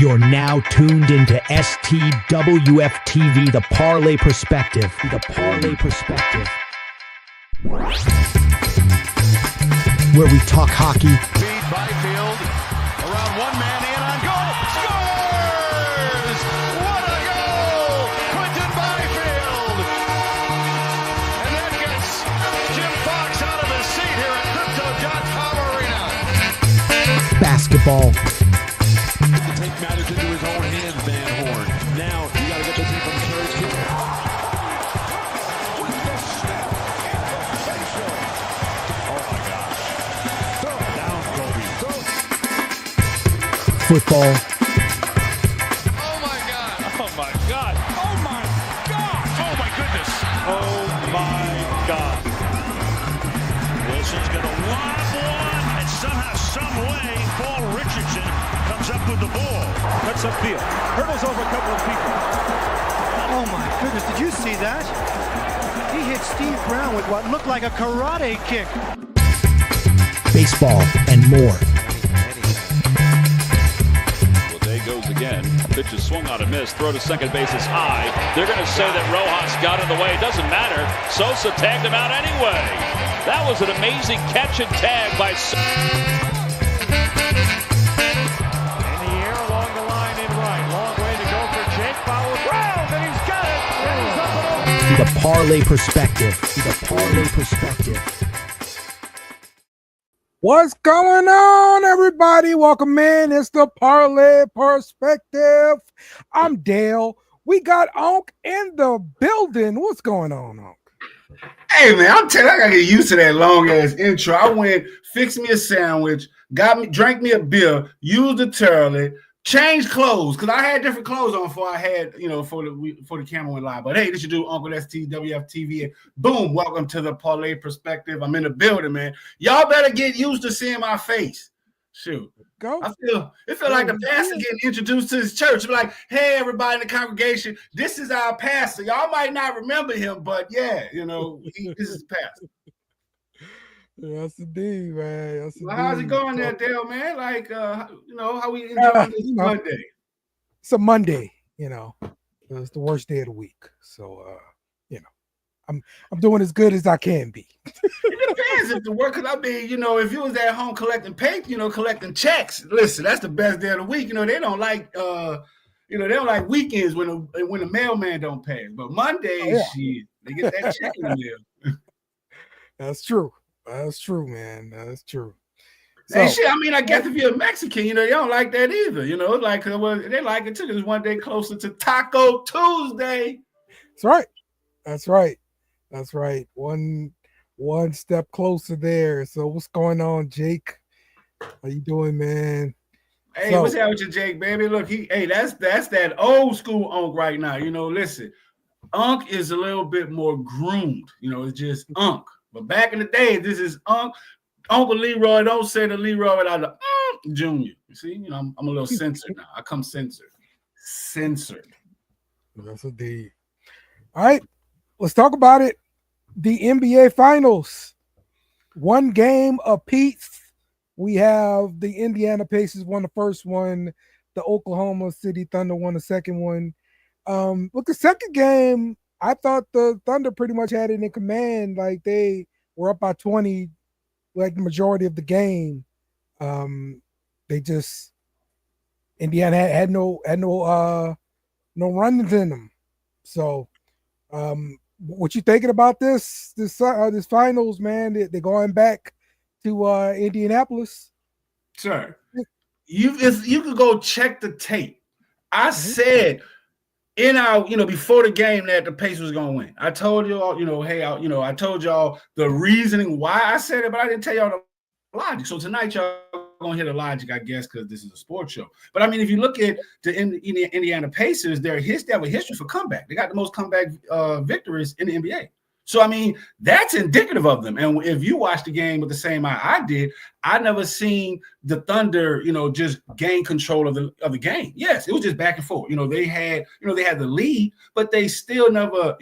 You're now tuned into STWF-TV, the Parlay Perspective. The Parlay Perspective. Where we talk hockey. Feed Byfield around one man in on goal. Scores! What a goal! Quentin Byfield! And that gets Jim Fox out of his seat here at Crypto.com Arena. Basketball. To take matters into his own hands, Van Horn. Now, you got to get this thing from church here. Football. Oh my God! Oh my God! Oh my God! Oh my goodness! Oh my God! Wilson's gonna lob one, and somehow, some way, Paul Richardson comes up with the ball. Cuts upfield, hurdles over a couple of people. Oh my goodness! Did you see that? He hit Steve Brown with what looked like a karate kick. Baseball and more. Goes again. Pitch is swung on a miss. Throw to second base is high. They're going to say that Rojas got in the way. It doesn't matter. Sosa tagged him out anyway. That was an amazing catch and tag by Sosa. In the air along the line in right. Long way to go for Jake. Follows round, and he's got it. And he's up and over. The Parlay Perspective. The Parlay Perspective. What's going on, everybody? Welcome in. It's the Parlay Perspective. I'm Dale. We got Onk in the building. What's going on, Onk? Hey, man, I'm telling you, I got to get used to that long-ass intro. I went, fixed me a sandwich, drank me a beer, used the toilet, changed clothes, because I had different clothes on before I had, for the camera went live. But hey, this you do, Uncle STWF TV. And boom, welcome to the Parlay Perspective. I'm in the building, man. Y'all better get used to seeing my face. Shoot. Go. It feel like the pastor getting introduced to his church. Be like, hey, everybody in the congregation, this is our pastor. Y'all might not remember him, but yeah, this is the pastor. Yes, indeed, man. Yes, well, how's it going there, Dale, man? Like, how we enjoying this Monday? It's a Monday, It's the worst day of the week. So, I'm doing as good as I can be. It depends if the work, because if you was at home collecting paper, collecting checks, listen, that's the best day of the week. They don't like, they don't like weekends when the mailman don't pay. But Mondays, shit, they get that check in the mail. That's true. That's true, man. That's true. So, shit, I guess if you're a Mexican, they don't like that either. They like it too. It's one day closer to Taco Tuesday. That's right. That's right. That's right. One step closer there. So what's going on, Jake? How you doing, man? Hey, what's up with you, Jake, baby? Look, that's that old school Unk right now. Listen, Unk is a little bit more groomed. It's just Unk. But back in the day, this is Uncle Leroy. Don't say the Leroy without the Junior. You see, I'm a little censored now. I come censored. That's indeed. All right, let's talk about it. The NBA Finals. One game apiece. We have the Indiana Pacers won the first one. The Oklahoma City Thunder won the second one. Look, the second game, I thought the Thunder pretty much had it in command. Like they were up by 20, like the majority of the game. Indiana had no runs in them. So, what you thinking about this finals, man? They're going back to Indianapolis. Sir, you could go check the tape. I said in our, before the game that the Pacers was gonna win. I told you all, I told y'all the reasoning why I said it, but I didn't tell y'all the logic. So tonight y'all gonna hear the logic, I guess, because this is a sports show. But if you look at the Indiana Pacers, they have a history for comeback. They got the most comeback victories in the NBA. So that's indicative of them. And if you watch the game with the same eye I did, I never seen the Thunder, just gain control of the game. Yes, it was just back and forth. They had the lead, but they still never,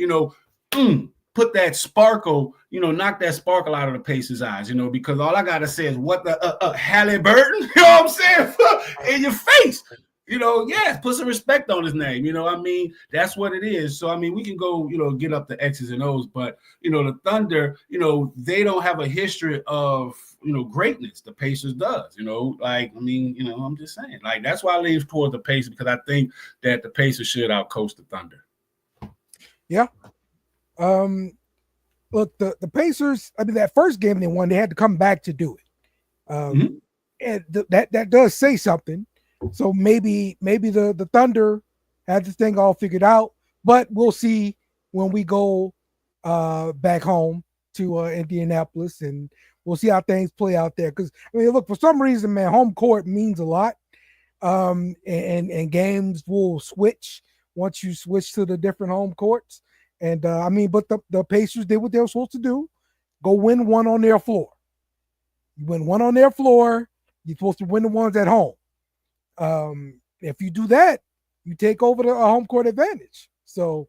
put that sparkle, knock that sparkle out of the Pacers' eyes, because all I gotta say is what the Halliburton, you know what I'm saying, in your face. Yes, put some respect on his name. That's what it is. So, we can go, get up the X's and O's, but, the Thunder, they don't have a history of, greatness. The Pacers does, I'm just saying, that's why I lean toward the Pacers, because I think that the Pacers should outcoach the Thunder. Yeah. Look, the Pacers, that first game they won, they had to come back to do it. And that does say something. So maybe the Thunder had this thing all figured out, but we'll see when we go back home to Indianapolis, and we'll see how things play out there. Because look, for some reason, man, home court means a lot, and games will switch once you switch to the different home courts. And but the Pacers did what they were supposed to do: go win one on their floor. You win one on their floor, you're supposed to win the ones at home. If you do that, you take over the home court advantage. So,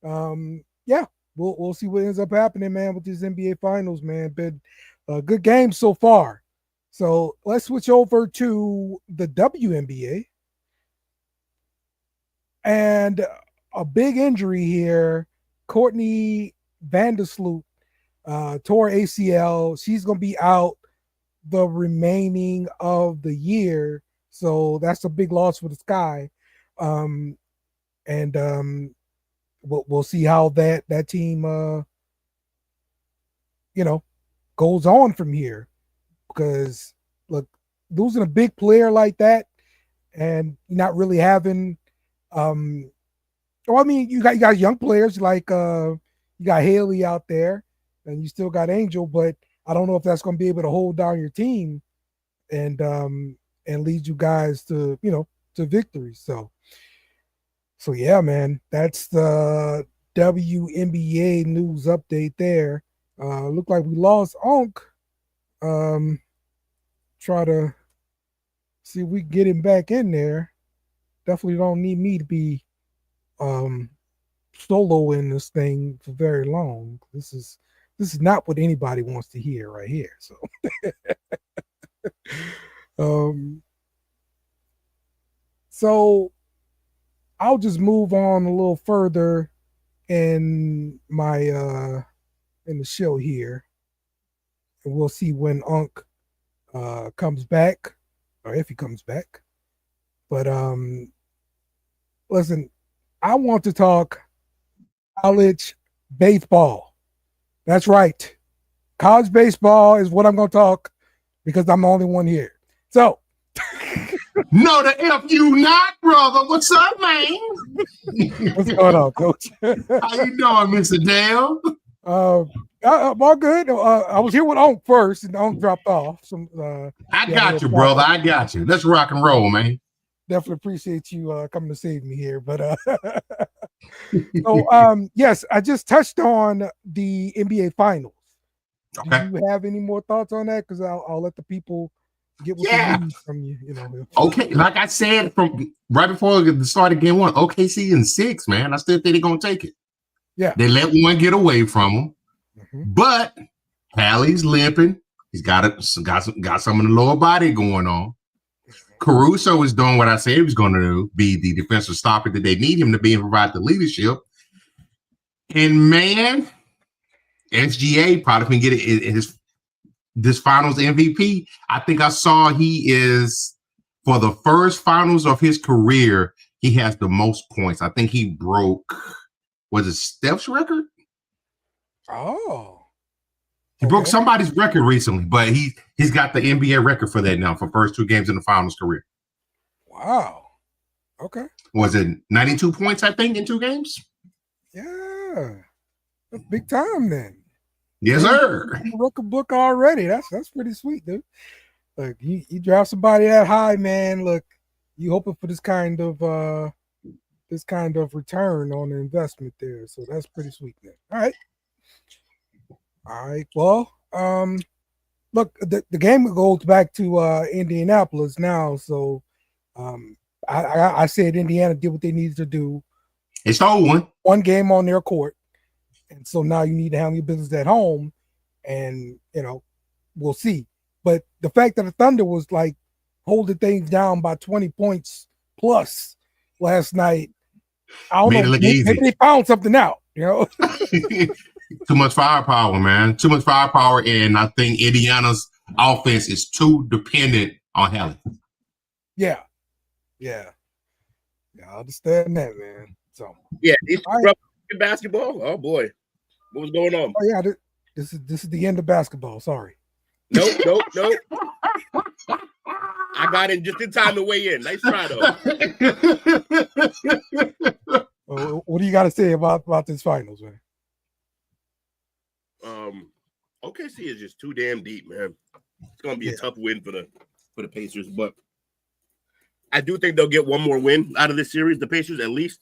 we'll see what ends up happening, man, with these NBA finals, man. Been a good game so far. So let's switch over to the WNBA. And a big injury here. Courtney Vandersloot tore ACL. She's going to be out the remaining of the year. So that's a big loss for the Sky. We'll see how that team, goes on from here. Because, look, losing a big player like that and not really having you got young players like you got Haley out there, and you still got Angel, but I don't know if that's going to be able to hold down your team and lead you guys to victory. So yeah, man, that's the WNBA news update there. Look like we lost Onk. Try to see if we can get him back in there. Definitely don't need me to be solo in this thing for very long. This is not what anybody wants to hear right here. So so I'll just move on a little further in my in the show here, and we'll see when Unk comes back, or if he comes back. But listen, I want to talk college baseball. That's right. College baseball is what I'm going to talk, because I'm the only one here. So. No, the F you not, brother. What's up, man? What's going on, Coach? How you doing, Mr. Dale? I'm all good. I was here with Onk first, and Onk dropped off. I got you, brother. I got you. Let's rock and roll, man. Definitely appreciate you coming to save me here. But so yes, I just touched on the NBA Finals. Okay. Do you have any more thoughts on that? Because I'll let the people get what they need from you. Okay, like I said from right before the start of game one, OKC in 6, man. I still think they're gonna take it. Yeah, they let one get away from them, but Hallie's limping. He's got some in the lower body going on. Caruso is doing what I said he was going to do, be the defensive stopper that they need him to be and provide the leadership. And man, SGA probably can get this finals MVP. I think I saw he is, for the first finals of his career, he has the most points. I think he broke, was it Steph's record? Oh. He broke somebody's record recently, but he's got the NBA record for that now for first 2 games in the finals career. Wow. Okay. Was it 92 points, I think, in 2 games? Yeah. That's big time then. Yes, sir. Record book already. That's pretty sweet, dude. Like you draft somebody that high, man. Look, you hoping for this kind of return on the investment there. So that's pretty sweet, man. All right. Well, look, the game goes back to Indianapolis now. So I said Indiana did what they needed to do. They stole one game on their court. And so now you need to handle your business at home, and we'll see. But the fact that the Thunder was like holding things down by 20 points plus last night. I don't Made it know. look Maybe easy. they found something out, you know. Too much firepower, man. Too much firepower, and I think Indiana's offense is too dependent on Hallie. Yeah. I understand that, man. So yeah, basketball. Oh boy, what was going on? Oh yeah, this is the end of basketball. Sorry. Nope. I got in just in time to weigh in. Nice try, though. What do you got to say about this finals, man? OKC is just too damn deep, man. It's gonna be a tough win for the Pacers, but I do think they'll get one more win out of this series, the Pacers at least.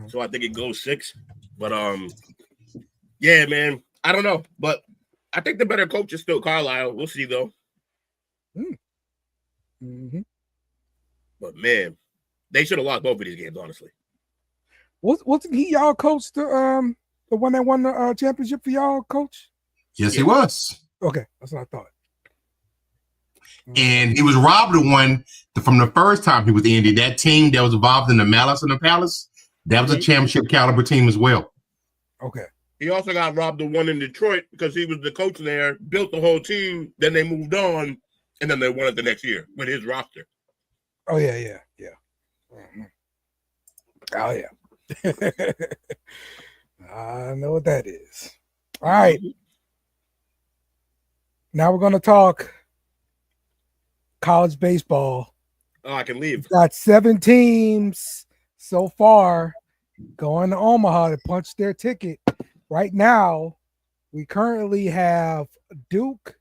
So I think it goes 6. But yeah, man, I don't know, but I think the better coach is still Carlisle. We'll see though. But man, they should have lost both of these games, honestly. Wasn't he y'all coach the one that won the championship for y'all, coach? Yes, he was. Okay, that's what I thought. And he was robbed of one from the first time he was in Indy. That team that was involved in the Malice and the Palace, that was a championship caliber team as well. Okay. He also got robbed of one in Detroit because he was the coach there, built the whole team, then they moved on, and then they won it the next year with his roster. Oh, yeah. Oh, yeah. I know what that is. All right. Now we're going to talk college baseball. Oh, I can leave. We've got 7 teams so far going to Omaha to punch their ticket. Right now, we currently have Duke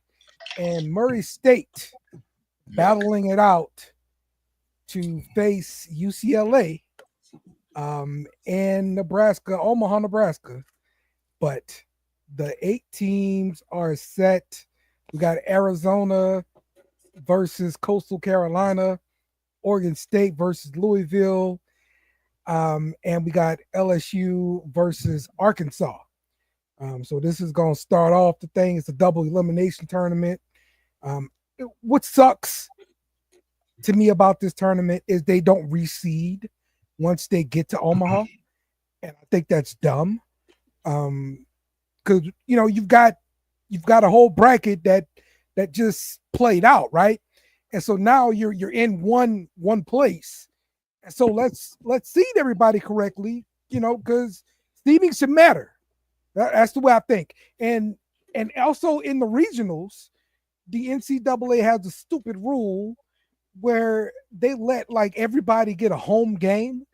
and Murray State battling it out to face UCLA and Nebraska, Omaha, Nebraska. But the 8 teams are set. We got Arizona versus Coastal Carolina, Oregon State versus Louisville, and we got LSU versus Arkansas. So this is going to start off the thing. It's a double elimination tournament. What sucks to me about this tournament is they don't reseed once they get to Omaha, and I think that's dumb. Because you've got a whole bracket that just played out, right? And so now you're in one place, and so let's seed everybody correctly, because seeding should matter. That's the way I think. And also in the regionals, the NCAA has a stupid rule where they let like everybody get a home game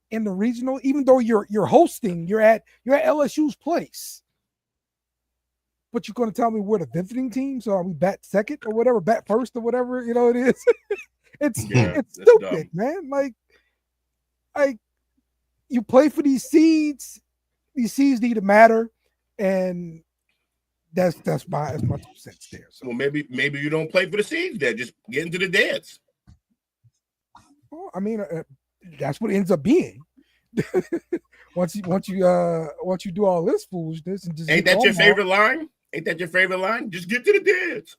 in the regional, even though you're hosting, you're at LSU's place. But you're going to tell me we're the visiting team, so are we bat second or whatever, bat first or whatever it is? It's stupid, dumb, man. Like you play for these seeds. These seeds need to matter, and that's my 2 cents there. So well, maybe you don't play for the seeds there. Just get into the dance. Well, I mean, that's what it ends up being. once you do all this foolishness and just ain't that your favorite line? Ain't that your favorite line? Just get to the dance.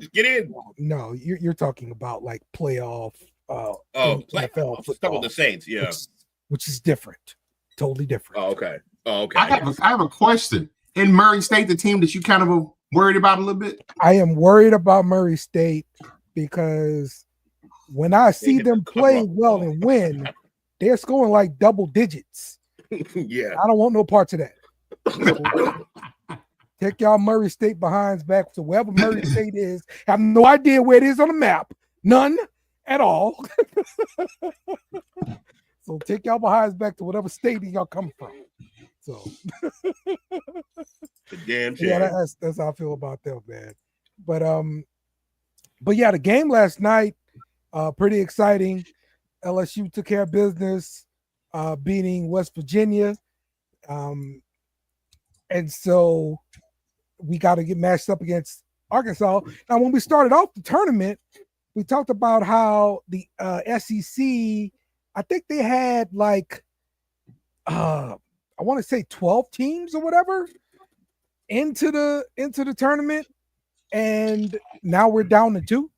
Just get in. No, you're talking about like playoff. NFL football with the Saints, yeah, which is different. Totally different. Oh, okay. I have a question. In Murray State, the team that you kind of are worried about a little bit? I am worried about Murray State because when I see them play well and win, they're scoring like double digits. Yeah. I don't want no parts of that. Take y'all Murray State behinds back to wherever Murray State is. I have no idea where it is on the map. None at all. So take y'all behinds back to whatever state y'all come from. So damn shame. Yeah, that's how I feel about them, man. But yeah, the game last night, pretty exciting. LSU took care of business, beating West Virginia. And so we got to get matched up against Arkansas. Now, when we started off the tournament, we talked about how the SEC, I think they had like, I want to say 12 teams or whatever into the tournament, and now we're down to 2.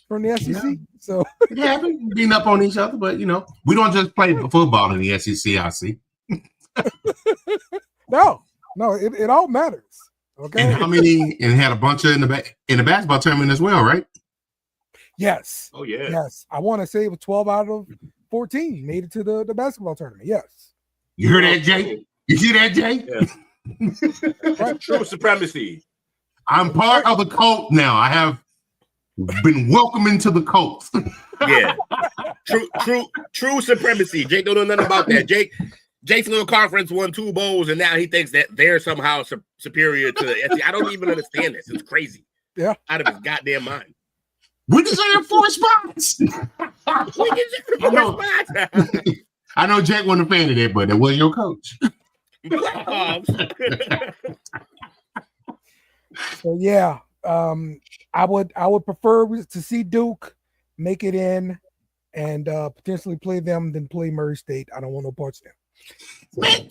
from the SEC. Yeah. So it happened, beating up on each other, but we don't just play football in the SEC. I see. no, it all matters. Okay. And how many? And had a bunch of in the basketball tournament as well, right? Yes. Oh yeah. Yes. I want to say it was 12 out of 14 made it to the basketball tournament. Yes. You heard that, Jay? You see that, Jay? Yeah. True supremacy. I'm part of the cult now. I have been welcomed into the cult. Yeah. True supremacy. Jake don't know nothing about that. Jake's little conference won 2 bowls, and now he thinks that they're somehow superior to the SEC. I don't even understand this. It's crazy. Yeah. Out of his goddamn mind. We deserve 4 spots. We deserve 4 spots. I know Jake wasn't a fan of that, but it was your coach. So yeah, I would prefer to see Duke make it in and potentially play them than play Murray State. I don't want no parts of them. Man,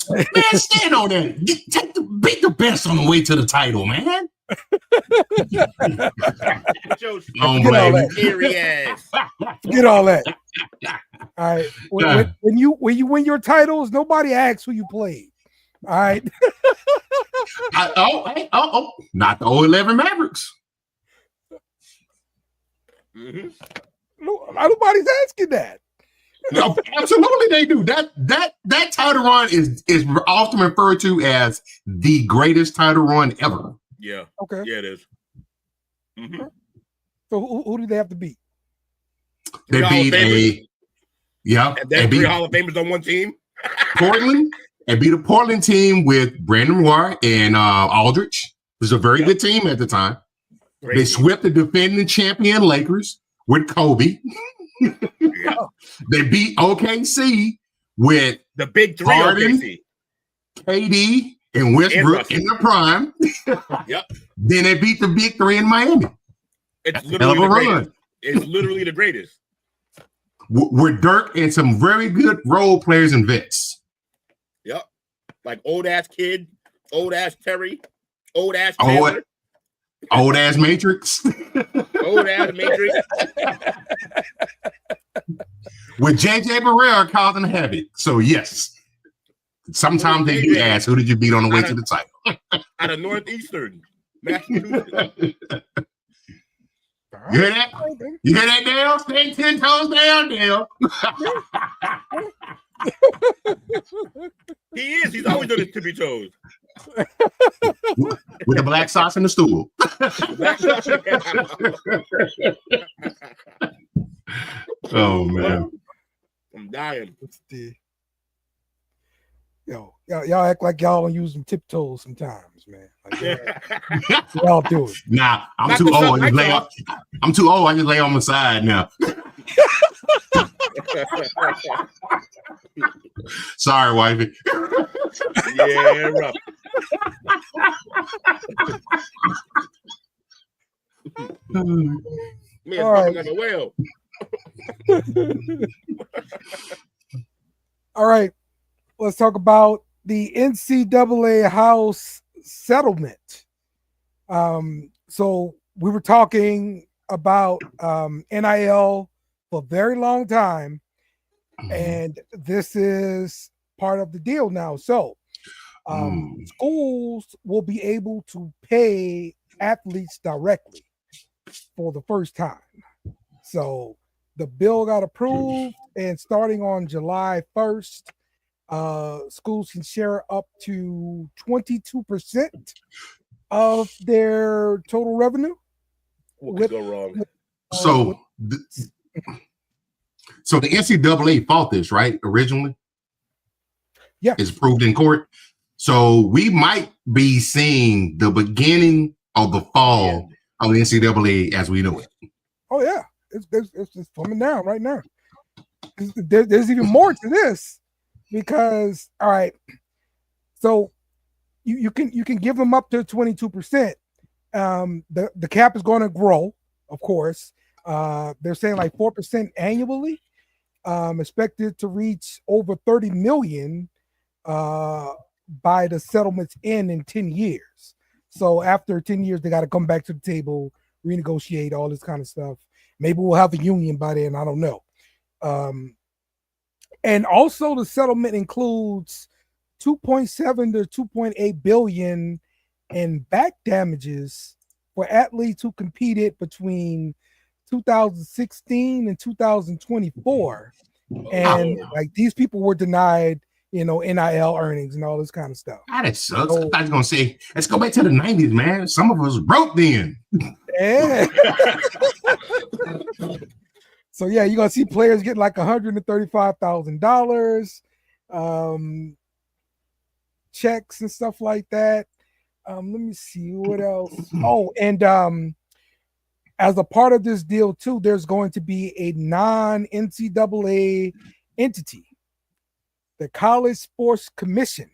stand on that. Beat the best on the way to the title, man. Forget all that. All right. When you win your titles, nobody asks who you played. All right. Not the 011 Mavericks. Mm-hmm. Nobody's asking that. No, absolutely they do. That title run is often referred to as the greatest title run ever. Yeah. Okay. Yeah, it is. Mm-hmm. So who do they have to beat? They beat they beat 3 Hall of Famers on one team. Portland. They beat a Portland team with Brandon Roy and Aldridge. It was a very good team at the time. Crazy. They swept the defending champion Lakers with Kobe. Yeah. They beat OKC with the big 3 Harden, OKC. KD, and Westbrook in their prime. Yep. Then they beat the big 3 in Miami. It's literally the greatest. It's literally the greatest. With Dirk and some very good role players and vets. Yep. Like old ass Kid, old ass Terry, old ass Taylor. Old ass Matrix. Old ass Matrix. With JJ Barrera causing havoc. So yes. Sometimes they do ask, who did you beat on the way to the title? Out of Northeastern. Massachusetts. You hear that? You hear that, Dale? Stay 10 toes down, Dale. He is. He's always on his tippy toes. With the black socks and the stool. Oh, man. I'm dying. Y'all act like y'all don't use them tiptoes sometimes, man. Like, y'all do it. Nah, I'm too old. I'm too old. I just lay on my side now. Sorry, wifey. Yeah, rough. Man, all right. like a whale. All right. Let's talk about the NCAA house settlement. So we were talking about NIL for a very long time, and this is part of the deal now. So schools will be able to pay athletes directly for the first time. So the bill got approved, and starting on July 1st, schools can share up to 22% of their total revenue. What could go wrong? So the NCAA fought this, right? Originally? Yeah. It's proved in court. So we might be seeing the beginning of the fall of the NCAA as we know it. Oh, yeah. It's coming down right now. There's even more to this because, all right, so you can give them up to 22%. The cap is going to grow, of course. They're saying like 4% annually, expected to reach over 30 million by the settlement's end in 10 years. So after 10 years, they got to come back to the table, renegotiate all this kind of stuff. Maybe we'll have a union by then. I don't know. And also the settlement includes 2.7 to 2.8 billion in back damages for athletes who competed between 2016 and 2024. And like these people were denied, NIL earnings and all this kind of stuff. That sucks. I thought you were gonna say, let's go back to the 90s, man. Some of us broke then. Yeah. So yeah, you're gonna see players getting like $135,000 checks and stuff like that. Let me see what else. Oh, and as a part of this deal too, there's going to be a non-NCAA entity, the College Sports Commission,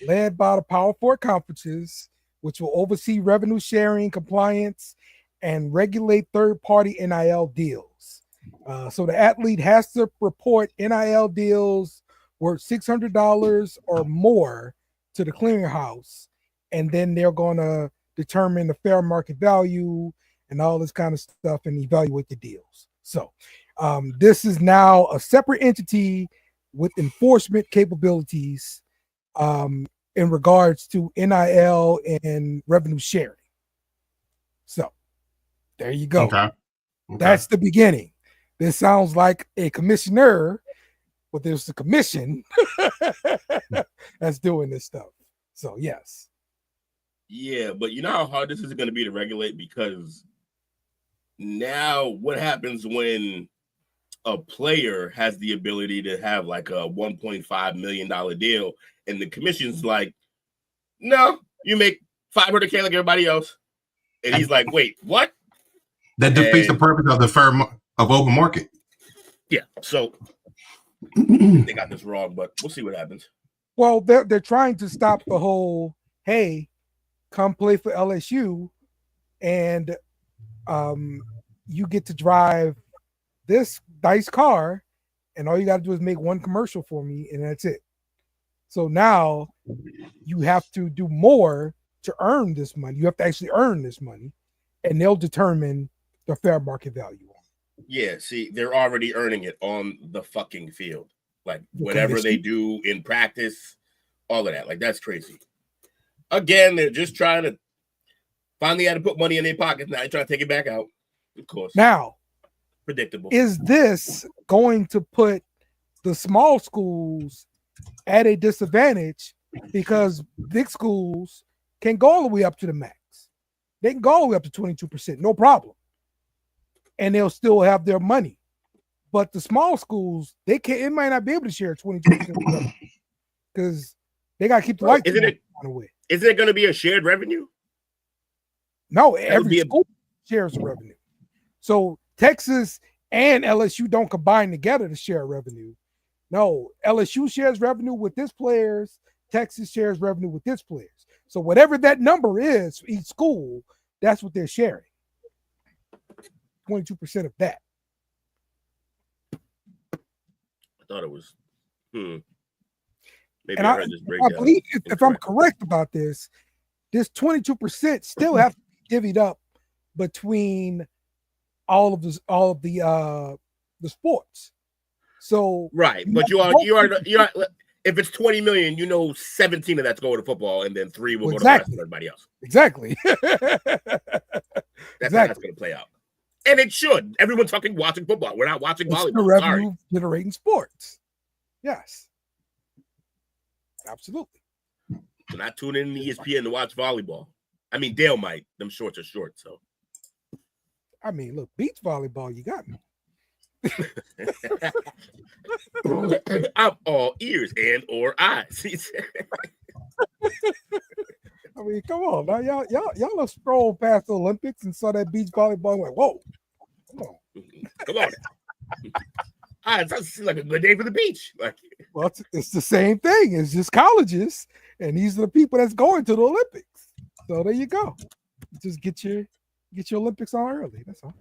led by the Power Four conferences, which will oversee revenue sharing, compliance, and regulate third-party NIL deals. So the athlete has to report NIL deals worth $600 or more to the clearinghouse, and then they're going to determine the fair market value and all this kind of stuff and evaluate the deals. So this is now a separate entity with enforcement capabilities in regards to NIL and revenue sharing. So there you go. Okay. That's the beginning. This sounds like a commissioner, but there's a commission that's doing this stuff. So yes. Yeah, but you know how hard this is going to be to regulate, because now what happens when a player has the ability to have like a $1.5 million deal and the commission's like, no, you make $500K like everybody else. And he's like, wait, what? That defeats the purpose of the open market. Yeah, so they got this wrong, but we'll see what happens. Well, they're trying to stop the whole, hey, come play for LSU and you get to drive this nice car and all you got to do is make one commercial for me and that's it. So now you have to do more to earn this money. You have to actually earn this money and they'll determine the fair market value. Yeah, see, they're already earning it on the fucking field. Like whatever they do in practice, all of that. Like that's crazy. Again, they're just trying to finally had to put money in their pockets. Now they're trying to take it back out. Of course. Now, predictable. Is this going to put the small schools at a disadvantage because big schools can go all the way up to the max? They can go all the way up to 22%, no problem. And they'll still have their money. But the small schools, they can't. It might not be able to share 22% because they got to keep the lights on. Isn't it going to be a shared revenue? No, every school shares the revenue. So Texas and LSU don't combine together to share revenue. No, LSU shares revenue with its players. Texas shares revenue with its players. So whatever that number is for each school, that's what they're sharing. 22% of that. I thought it was. Maybe and I believe if I'm correct about this 22% still have to be divvied up between all of the sports. So right, but you are if it's 20 million, 17 of that's going to football, and then 3 will go to the rest of everybody else. Exactly. That's how that's going to play out. And it should. Everyone's fucking watching football. We're not watching volleyball. The revenue generating sports. Yes. Absolutely. We're not tuning in to ESPN to watch volleyball. I mean, Dale might. Them shorts are short, so. I mean, look, beach volleyball, you got me. I'm all ears and or eyes. I mean, come on, now y'all have scrolled past the Olympics and saw that beach volleyball and went, whoa, come on. It seems like a good day for the beach. Well, it's the same thing. It's just colleges, and these are the people that's going to the Olympics. So there you go. Just get your Olympics on early. That's all.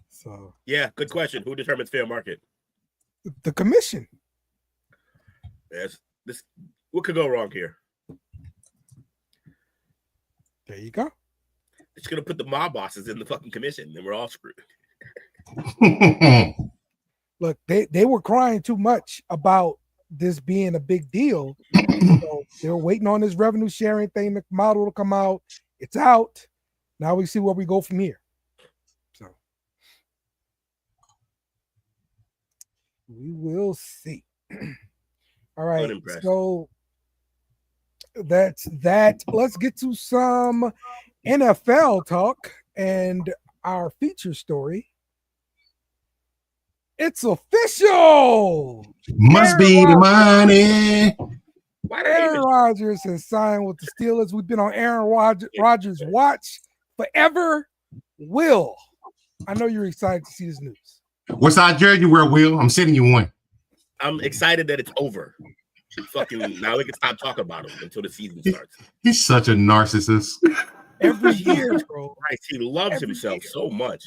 So yeah, good question. Who determines fair market? The commission. Yes. What could go wrong here? There you go. It's gonna put the mob bosses in the fucking commission, and we're all screwed. Look, they were crying too much about this being a big deal. So they were waiting on this revenue sharing thing, the model to come out. It's out. Now we see where we go from here. So we will see. All right. So that's that. Let's get to some NFL talk and our feature story. It's official. Must be the money. Aaron Rodgers has signed with the Steelers. We've been on Aaron Rodgers' watch forever. Will, I know you're excited to see this news. What side jersey you wear, Will? I'm sending you one. I'm excited that it's over. Fucking now we can stop talking about him until the season starts. He's such a narcissist. Every year, bro. Right, he loves himself so much.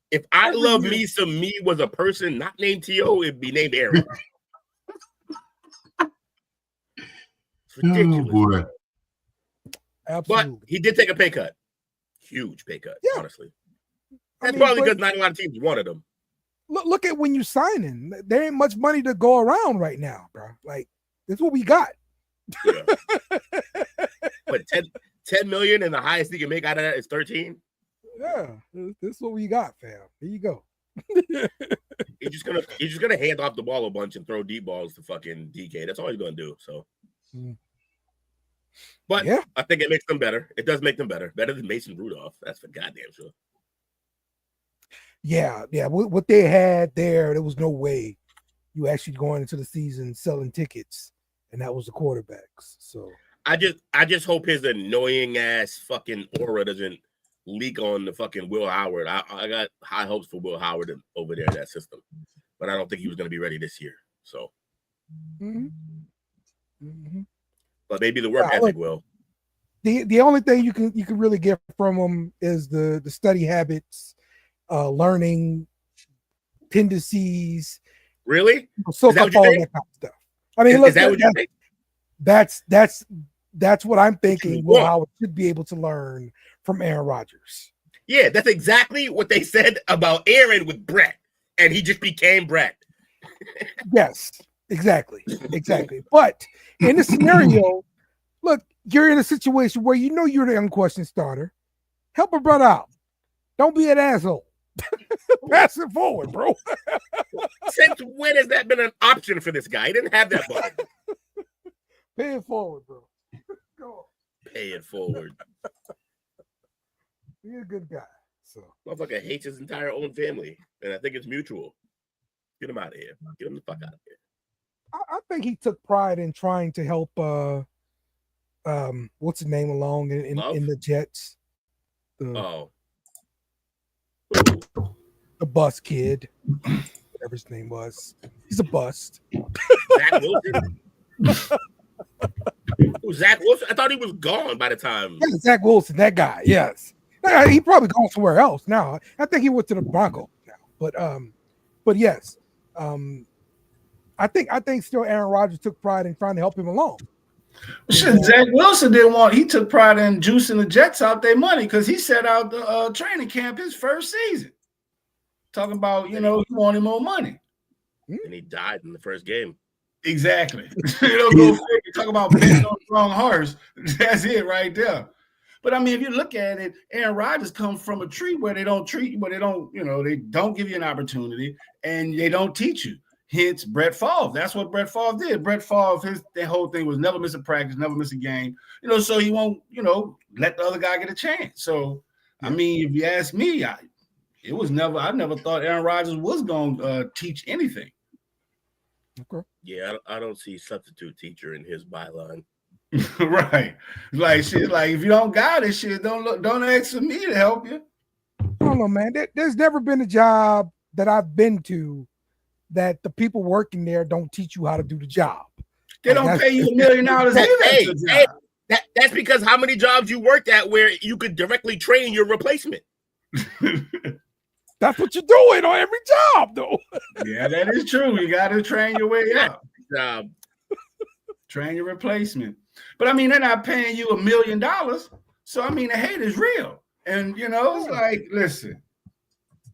If I love me some me was a person not named T.O., it'd be named Aaron. It's ridiculous. Oh, boy. Absolutely. But he did take a pay cut. Huge pay cut, honestly. That's I mean, probably because not a lot of teams wanted him. Look at when you sign in. There ain't much money to go around right now, bro. Like, this is what we got. Yeah. But 10 million and the highest he can make out of that is 13. Yeah, this is what we got, fam. Here you go. He's just gonna hand off the ball a bunch and throw deep balls to fucking DK. That's all he's gonna do. So, but yeah. I think it makes them better. It does make them better than Mason Rudolph. That's for goddamn sure. Yeah. What they had there was no way you actually going into the season selling tickets, and that was the quarterbacks. So I just hope his annoying ass fucking aura doesn't leak on the fucking Will Howard. I got high hopes for Will Howard over there in that system, but I don't think he was going to be ready this year. So, but maybe the work ethic will. The only thing you can really get from him is the study habits, learning tendencies. Really? So that kind of stuff. I mean, is that what you think? That's what I'm thinking. Will Howard should be able to learn from Aaron Rodgers. Yeah, that's exactly what they said about Aaron with Brett, and he just became Brett. Yes, exactly. But in this scenario, look, you're in a situation where you know you're the unquestioned starter. Help a brother out. Don't be an asshole. Pass it forward, bro. Since when has that been an option for this guy? He didn't have that button. Pay it forward, bro. Go on. Pay it forward. Be a good guy. So motherfucker hates his entire own family, and I think it's mutual. Get him out of here. Get him the fuck out of here. I think he took pride in trying to help what's his name along in the Jets. The bus kid. Whatever his name was. He's a bust. Zach Wilson? Zach Wilson? I thought he was gone by the time. Yeah, Zach Wilson, that guy, yes. He probably gone somewhere else now. I think he went to the Broncos now. But yes. I think still Aaron Rodgers took pride in trying to help him along. Shit, Zach Wilson didn't want. He took pride in juicing the Jets out their money because he set out the training camp his first season, talking about he wanted more money, and he died in the first game. Exactly. Go figure. Talk about betting on the wrong horse. That's it right there. But I mean, if you look at it, Aaron Rodgers comes from a tree where they don't treat you, where they don't, they don't give you an opportunity and they don't teach you. Hence, Brett Favre. That's what Brett Favre did. Brett Favre, their whole thing was never miss a practice, never miss a game. So he won't, let the other guy get a chance. So, I mean, if you ask me, I never thought Aaron Rodgers was going to teach anything. Okay. Yeah, I don't see substitute teacher in his byline. Right. Like shit, like if you don't got it, shit, don't ask for me to help you. I don't know, man. There's never been a job that I've been to that the people working there don't teach you how to do the job. They don't pay you $1 million either. That's because how many jobs you worked at where you could directly train your replacement. That's what you're doing on every job, though. Yeah, that is true. You got to train your way up. Train your replacement. But I mean, they're not paying you $1 million. So I mean, the hate is real. And it's like, listen,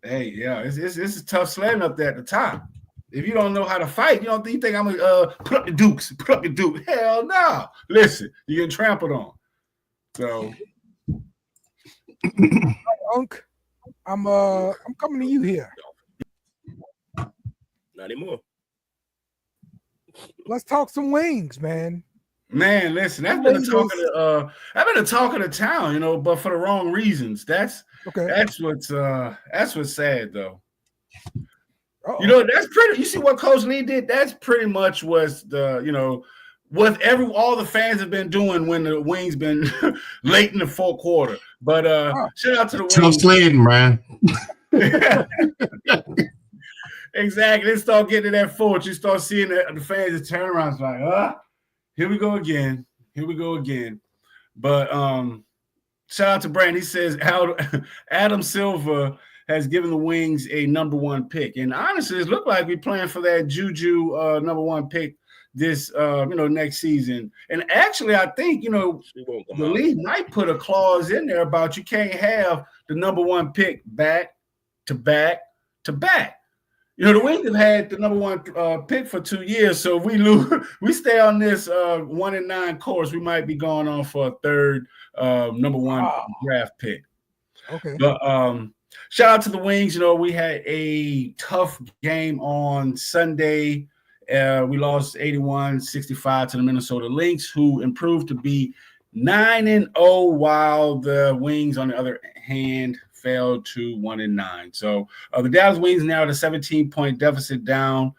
hey, yeah, it's tough sledding up there at the top. If you don't know how to fight, you think I'm gonna put up the dukes, put up the duke. Hell no. Listen, you're getting trampled on. So Unc, I'm coming to you here. Not anymore. Let's talk some wings, man. Man, listen, that's been the talk of the town, but for the wrong reasons. That's what's sad though. That's pretty. You see what Coach Lee did? That's pretty much what all the fans have been doing when the Wings been late in the fourth quarter. But shout out to the Wings. Tough sledding, man. Exactly. They start getting to that fourth. You start seeing the fans turn around. It's like, here we go again. Here we go again. But shout out to Brandon. He says Adam Silver has given the Wings a number 1 pick. And honestly, it looked like we're playing for that Juju number 1 pick this next season. And actually, I think the league might put a clause in there about you can't have the number 1 pick back to back to back. The Wings have had the number 1 pick for 2 years, so if we lose, we stay on this 1-9 course, we might be going on for a third number 1 draft pick. Okay. But shout out to the Wings. We had a tough game on Sunday. We lost 81-65 to the Minnesota Lynx, who improved to be 9-0, while the Wings, on the other hand, fell to 1-9. So the Dallas Wings now at a 17-point deficit, down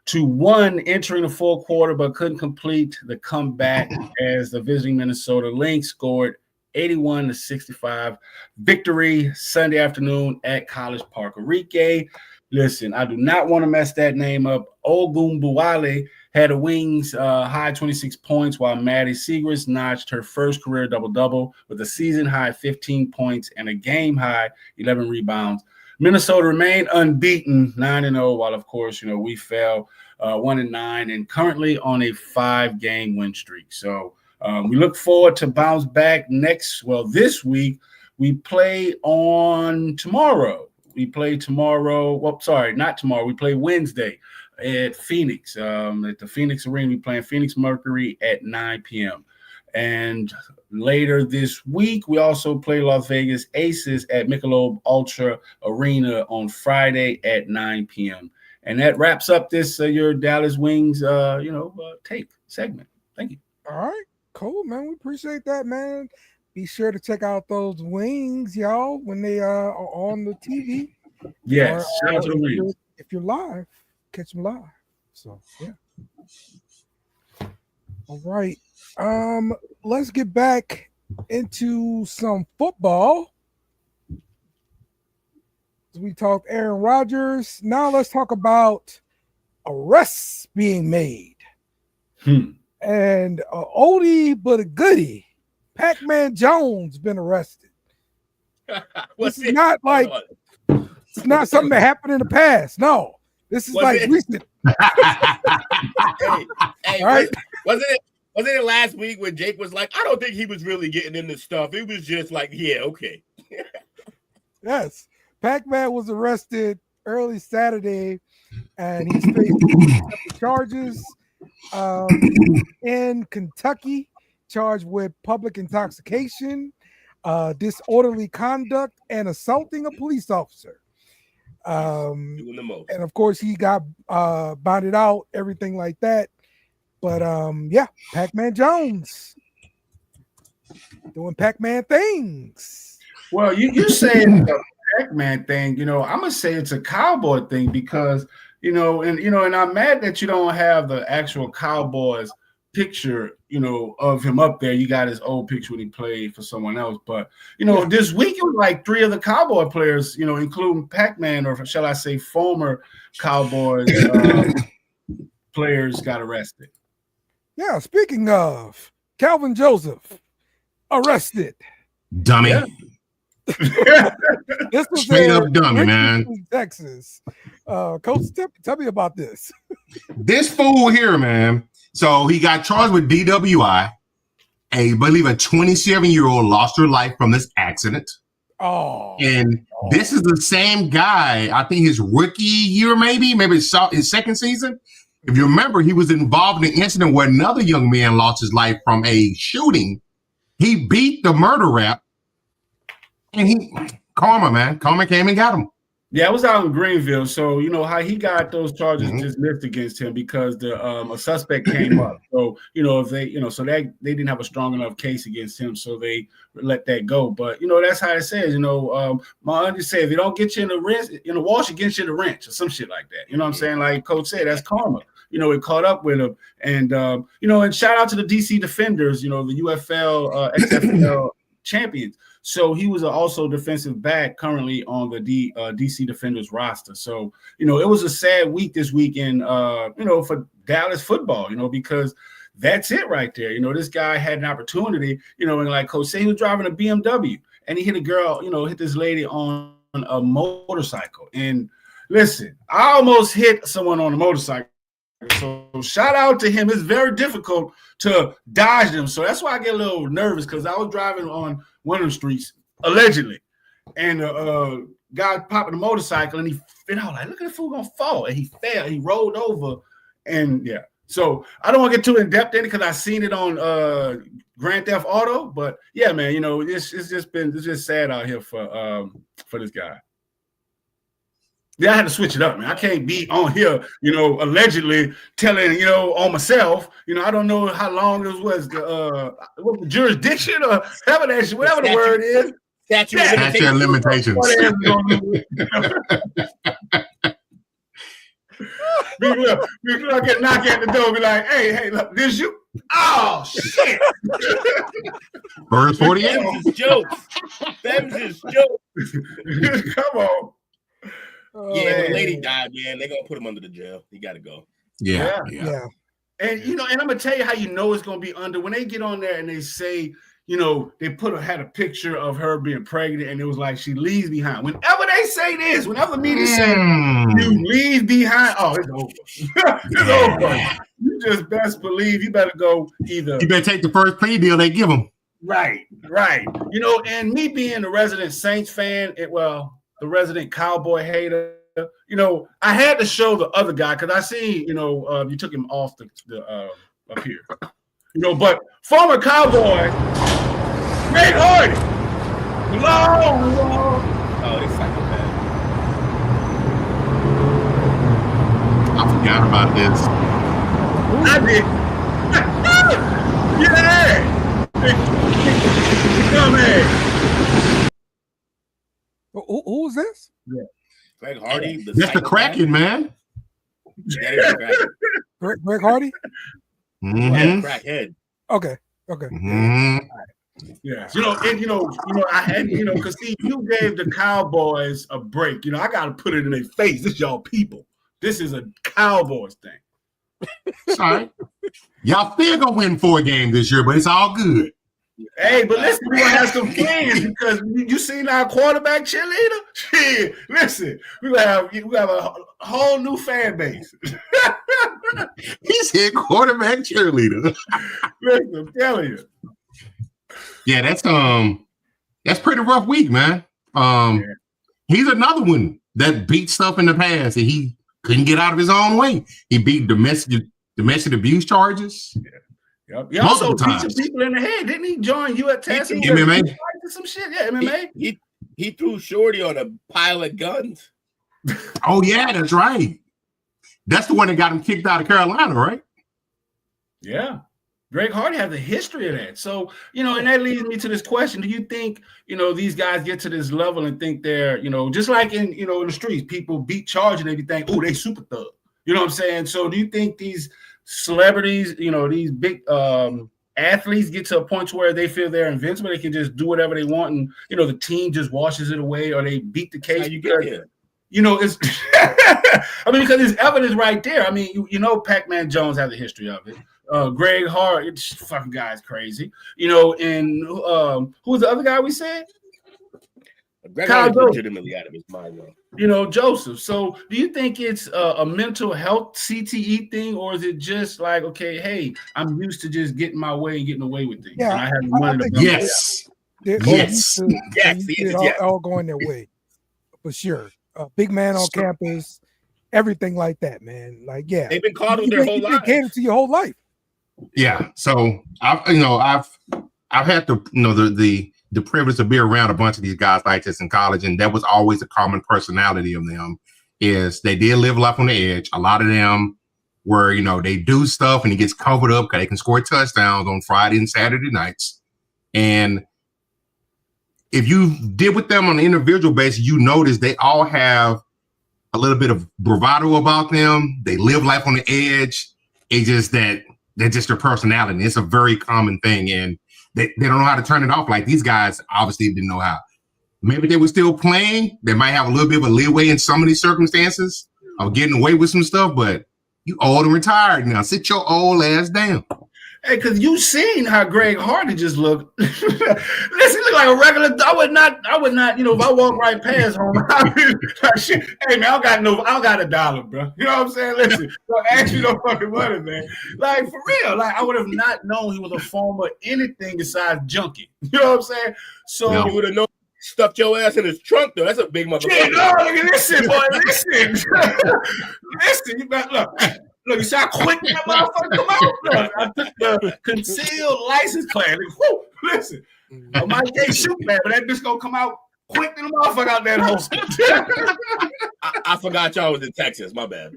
to 1 entering the fourth quarter, but couldn't complete the comeback as the visiting Minnesota Lynx scored 81-65 victory Sunday afternoon at College Park. Enrique, listen, I do not want to mess that name up. Ogunbuwale had a Wings high 26 points, while Maddie Segrist notched her first career double-double with a season-high 15 points and a game-high 11 rebounds. Minnesota remained unbeaten, 9-0, while, of course, we fell 1-9 and currently on a 5-game win streak. So we look forward to bounce back this week. We play on tomorrow. We play Wednesday at Phoenix, at the Phoenix Arena. We play Phoenix Mercury at 9 p.m. And later this week, we also play Las Vegas Aces at Michelob Ultra Arena on Friday at 9 p.m. And that wraps up this your Dallas Wings tape segment. Thank you. All right, cool, man. We appreciate that, man. Be sure to check out those Wings, y'all, when they are on the TV. Yes, shout out to the Wings. If you're live, catch them live. So yeah. All right. Let's get back into some football. We talked Aaron Rodgers. Now let's talk about arrests being made. And oldie but a goodie, Pac-Man Jones been arrested. This is not like it's not something that happened in the past. No, this is recent. Hey, right? Wasn't it last week when Jake was like, I don't think he was really getting into stuff. It was just like, yeah, okay. Yes. Pac-Man was arrested early Saturday, and he's facing charges in Kentucky, charged with public intoxication, disorderly conduct, and assaulting a police officer. Doing the most. And of course, he got bonded out, everything like that. But yeah, Pac-Man Jones doing Pac-Man things. Well, you saying the Pac-Man thing, I'm gonna say it's a cowboy thing because and I'm mad that you don't have the actual Cowboys picture, of him up there. You got his old picture when he played for someone else. But, this week it was like 3 of the Cowboy players, including Pac-Man, or shall I say former Cowboys players got arrested. Yeah, speaking of, Calvin Joseph arrested. Dummy. Yeah. This was straight up dummy, man. Texas. Coach, tell me about this. This fool here, man. So he got charged with DWI. I believe a 27-year-old lost her life from this accident. Oh, and this is the same guy. I think his rookie year, maybe his second season. If you remember, he was involved in an incident where another young man lost his life from a shooting. He beat the murder rap, and Karma came and got him. Yeah, I was out in Greenville, so you know how he got those charges dismissed against him because a suspect came up. So if they they didn't have a strong enough case against him, so they let that go. But that's how it says. My auntie said if you don't get you in the wash, it gets you in the wrench or some shit like that. You know what I'm saying? Like Coach said, that's karma. It caught up with him, and and shout out to the DC Defenders. The UFL, XFL champions. So he was also defensive back currently on the DC Defenders roster. So, it was a sad week this weekend, for Dallas football, because that's it right there. This guy had an opportunity, and like Coach said, he was driving a BMW and he hit a girl, hit this lady on a motorcycle. And listen, I almost hit someone on a motorcycle. So shout out to him. It's very difficult to dodge them. So that's why I get a little nervous because I was driving on one of the streets, allegedly, and guy popped a motorcycle and I was like, look at the fool gonna fall. And he fell, he rolled over, and yeah. So I don't want to get too in-depth in it because I seen it on Grand Theft Auto. But yeah, man, it's just sad out here for this guy. Yeah, I had to switch it up, man. I can't be on here, allegedly telling, on myself. I don't know how long this was the jurisdiction or whatever the word is. Statute of limitations. Look at knock at the door, be like, hey, look, this you? Oh shit. Verse 48. Them's is jokes. Them's is jokes. Come on. Yeah, when the lady died, man, they're gonna put him under the jail. He gotta go. Yeah. And and I'm gonna tell you how it's gonna be under when they get on there and they say, they had a picture of her being pregnant and it was like she leaves behind. Whenever they say this, whenever the media say you leave behind, it's over. It's over. You just best believe you better go either. You better take the first plea deal they give him. Right. And me being a resident Saints fan, the resident Cowboy hater, I had to show the other guy because I see, you took him off the up here, but former Cowboy, Greg Hardy, long. Oh, they psychopath. I forgot about this. I did. Yeah. Come here. Who was this? Yeah. Greg Hardy. That's the Kraken, man. That is the Kraken. Greg Hardy? Crackhead. Okay. Mm-hmm. Yeah. I had, because see, you gave the Cowboys a break. I got to put it in their face. This y'all people. This is a Cowboys thing. Sorry. Y'all still gonna win 4 games this year, but it's all good. Hey, but listen, we're gonna have some fans because you seen our quarterback cheerleader. Shit, listen, we have a whole new fan base. He's hit quarterback cheerleader. Listen, I'm telling you. Yeah, that's pretty rough week, man. He's another one that beat stuff in the past and he couldn't get out of his own way. He beat domestic abuse charges. Yeah. Yep. He also beat some people in the head. Didn't he join you at Texas? MMA? Some shit. Yeah, MMA. He threw Shorty on a pile of guns. Oh, yeah, that's right. That's the one that got him kicked out of Carolina, right? Yeah. Greg Hardy has a history of that. So, and that leads me to this question. Do you think, these guys get to this level and think they're, just like in the streets, people beat charge and they think, oh, they super thug. You know what I'm saying? So do you think these celebrities, these big athletes get to a point where they feel they're invincible? They can just do whatever they want and, the team just washes it away or they beat the case. How you get here? It's because there's evidence right there. I mean, Pac-Man Jones has a history of it. Greg Hardy, fucking guy's crazy. And who was the other guy we said? Greg Hardy's legitimately out of his mind, though. Joseph. So do you think it's a mental health CTE thing, or is it just like, okay, hey, I'm used to just getting my way and getting away with things? Yeah, and I have the money to yes. Yes. All going their way for sure. Big man on campus, everything like that, man. Like, yeah, they've been coddled their whole life. Catered to your whole life. Yeah. So I've had the privilege to be around a bunch of these guys like this in college, and that was always a common personality of them. Is they did live life on the edge. A lot of them were, they do stuff and it gets covered up because they can score touchdowns on Friday and Saturday nights. And if you did with them on an individual basis, you notice they all have a little bit of bravado about them. They live life on the edge. It's just that they're just their personality. It's a very common thing, and they don't know how to turn it off. Like these guys obviously didn't know how. Maybe they were still playing. They might have a little bit of a leeway in some of these circumstances of getting away with some stuff, but you old and retired now. Sit your old ass down. Hey, because you seen how Greg Hardy just looked. Listen, he look like a regular. I would not, if I walk right past home, I'd be like, shit, hey man, I don't got $1, bro. You know what I'm saying? Listen, don't ask me no fucking money, man. Like for real, like I would have not known he was a former anything besides junkie. You know what I'm saying? So you would have known. Stuffed your ass in his trunk, though. That's a big motherfucker. Yeah, no, listen, boy, listen. Listen, you better look. Look, you see how quick that motherfucker come out? Look, I took the concealed license class. Whoo, listen, I might can't shoot that, but that bitch gonna come out quick than the motherfucker out that holster. I forgot y'all was in Texas. My bad.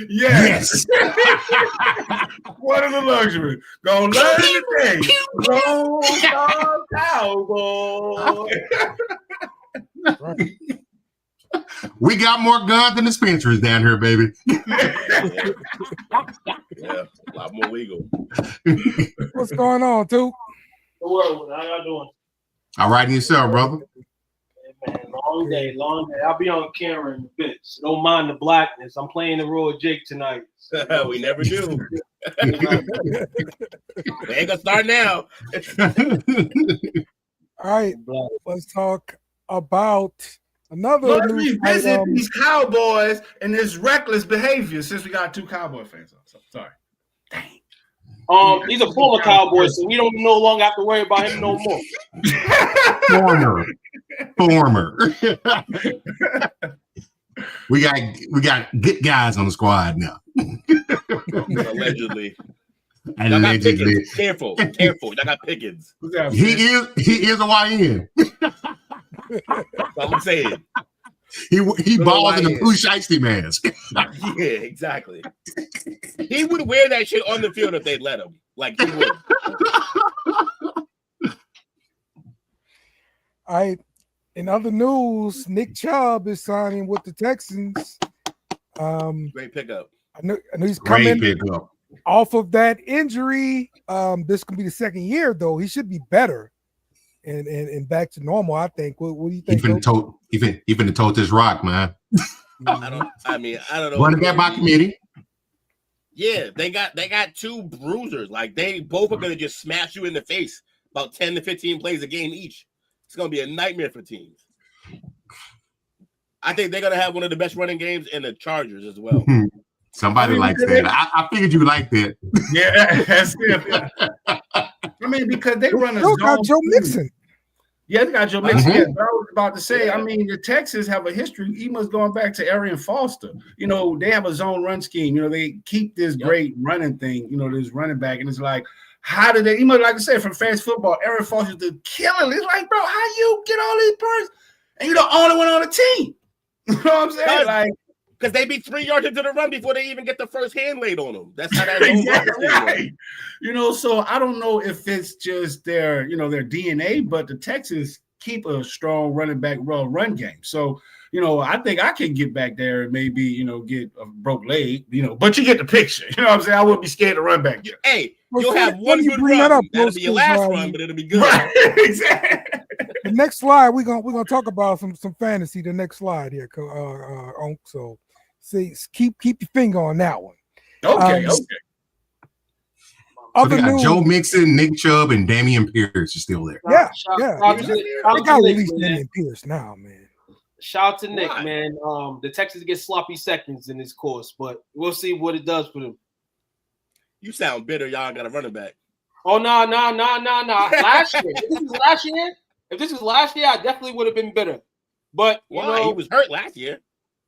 Yes. What is the luxury? Gonna learn today. Roll cowboy. Right. We got more guns than dispensaries down here, baby. Yeah, a lot more legal. What's going on, too? The world, how y'all doing? All right, and yourself, brother. Man, long day. I'll be on camera in a bit, so don't mind the blackness. I'm playing the role of Jake tonight. We never do. We ain't gonna start now. All right, let's talk about another. Let's revisit these Cowboys and this reckless behavior since we got two Cowboy fans on. So, sorry. He's a former Cowboy, so we don't no longer have to worry about him no more. Former. We got good guys on the squad now. Allegedly. Allegedly. Careful. I got Pickens. He is a YN. I'm saying. He balls in the Pooh Shiesty mask. Yeah, exactly. He would wear that shit on the field if they'd let him. Like he would. All right. In other news, Nick Chubb is signing with the Texans. Great pickup. I know he's coming off of that injury. This could be the second year, though. He should be better and back to normal, I think. What do you think? He finna tote this rock, man. I don't know. Running back by committee. Yeah, they got two bruisers. Like they both are gonna just smash you in the face about 10 to 15 plays a game each. It's gonna be a nightmare for teams. I think they're gonna have one of the best running games in the Chargers as well. Somebody likes that. I figured you like that. Yeah, that's it. I mean, because they run a zone. Got Joe Mixon. Yeah, they got Joe Mixon. Yeah, but I was about to say, I mean, the Texans have a history, even going back to Arian Foster. You know, they have a zone run scheme. You know, they keep this great running thing, this running back. And it's like, how did they, like I said, from fantasy football, Arian Foster the killer. It's like, bro, how you get all these points? And you're the only one on the team. You know what I'm saying? Like, because they be 3 yards into the run before they even get the first hand laid on them. That's how that exactly right. So I don't know if it's just their DNA, but the Texans keep a strong running back run game. So, I think I can get back there and maybe, get a broke leg, but you get the picture. You know what I'm saying? I wouldn't be scared to run back. Hey, you'll have one good run. That'll be your last run, but it'll be good. Right. Exactly. The next slide, we're gonna talk about some fantasy. The next slide here, so keep your finger on that one. Okay. So they got Joe Mixon, Nick Chubb, and Dameon Pierce are still there. Yeah. They got to release Dameon Pierce now, man. Shout out to Nick, man. The Texans get sloppy seconds in this course, but we'll see what it does for them. You sound bitter. Y'all got a running back. Oh, no. Last year. This is last year? If this was last year, I definitely would have been bitter. But you know, he was hurt last year.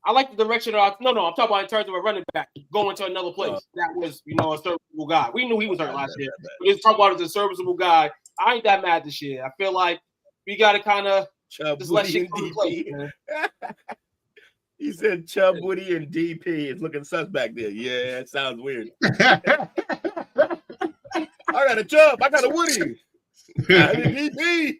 I like the direction of I'm talking about in terms of a running back going to another place. That was, a serviceable guy. We knew he was hurt last year. But just talking about as a serviceable guy, I ain't that mad this year. I feel like we gotta kind of just let shit go to place, man. He said Chubb, Woody, and DP is looking suspect there. Yeah, it sounds weird. I got a Chubb. I got a Woody. I got a DP.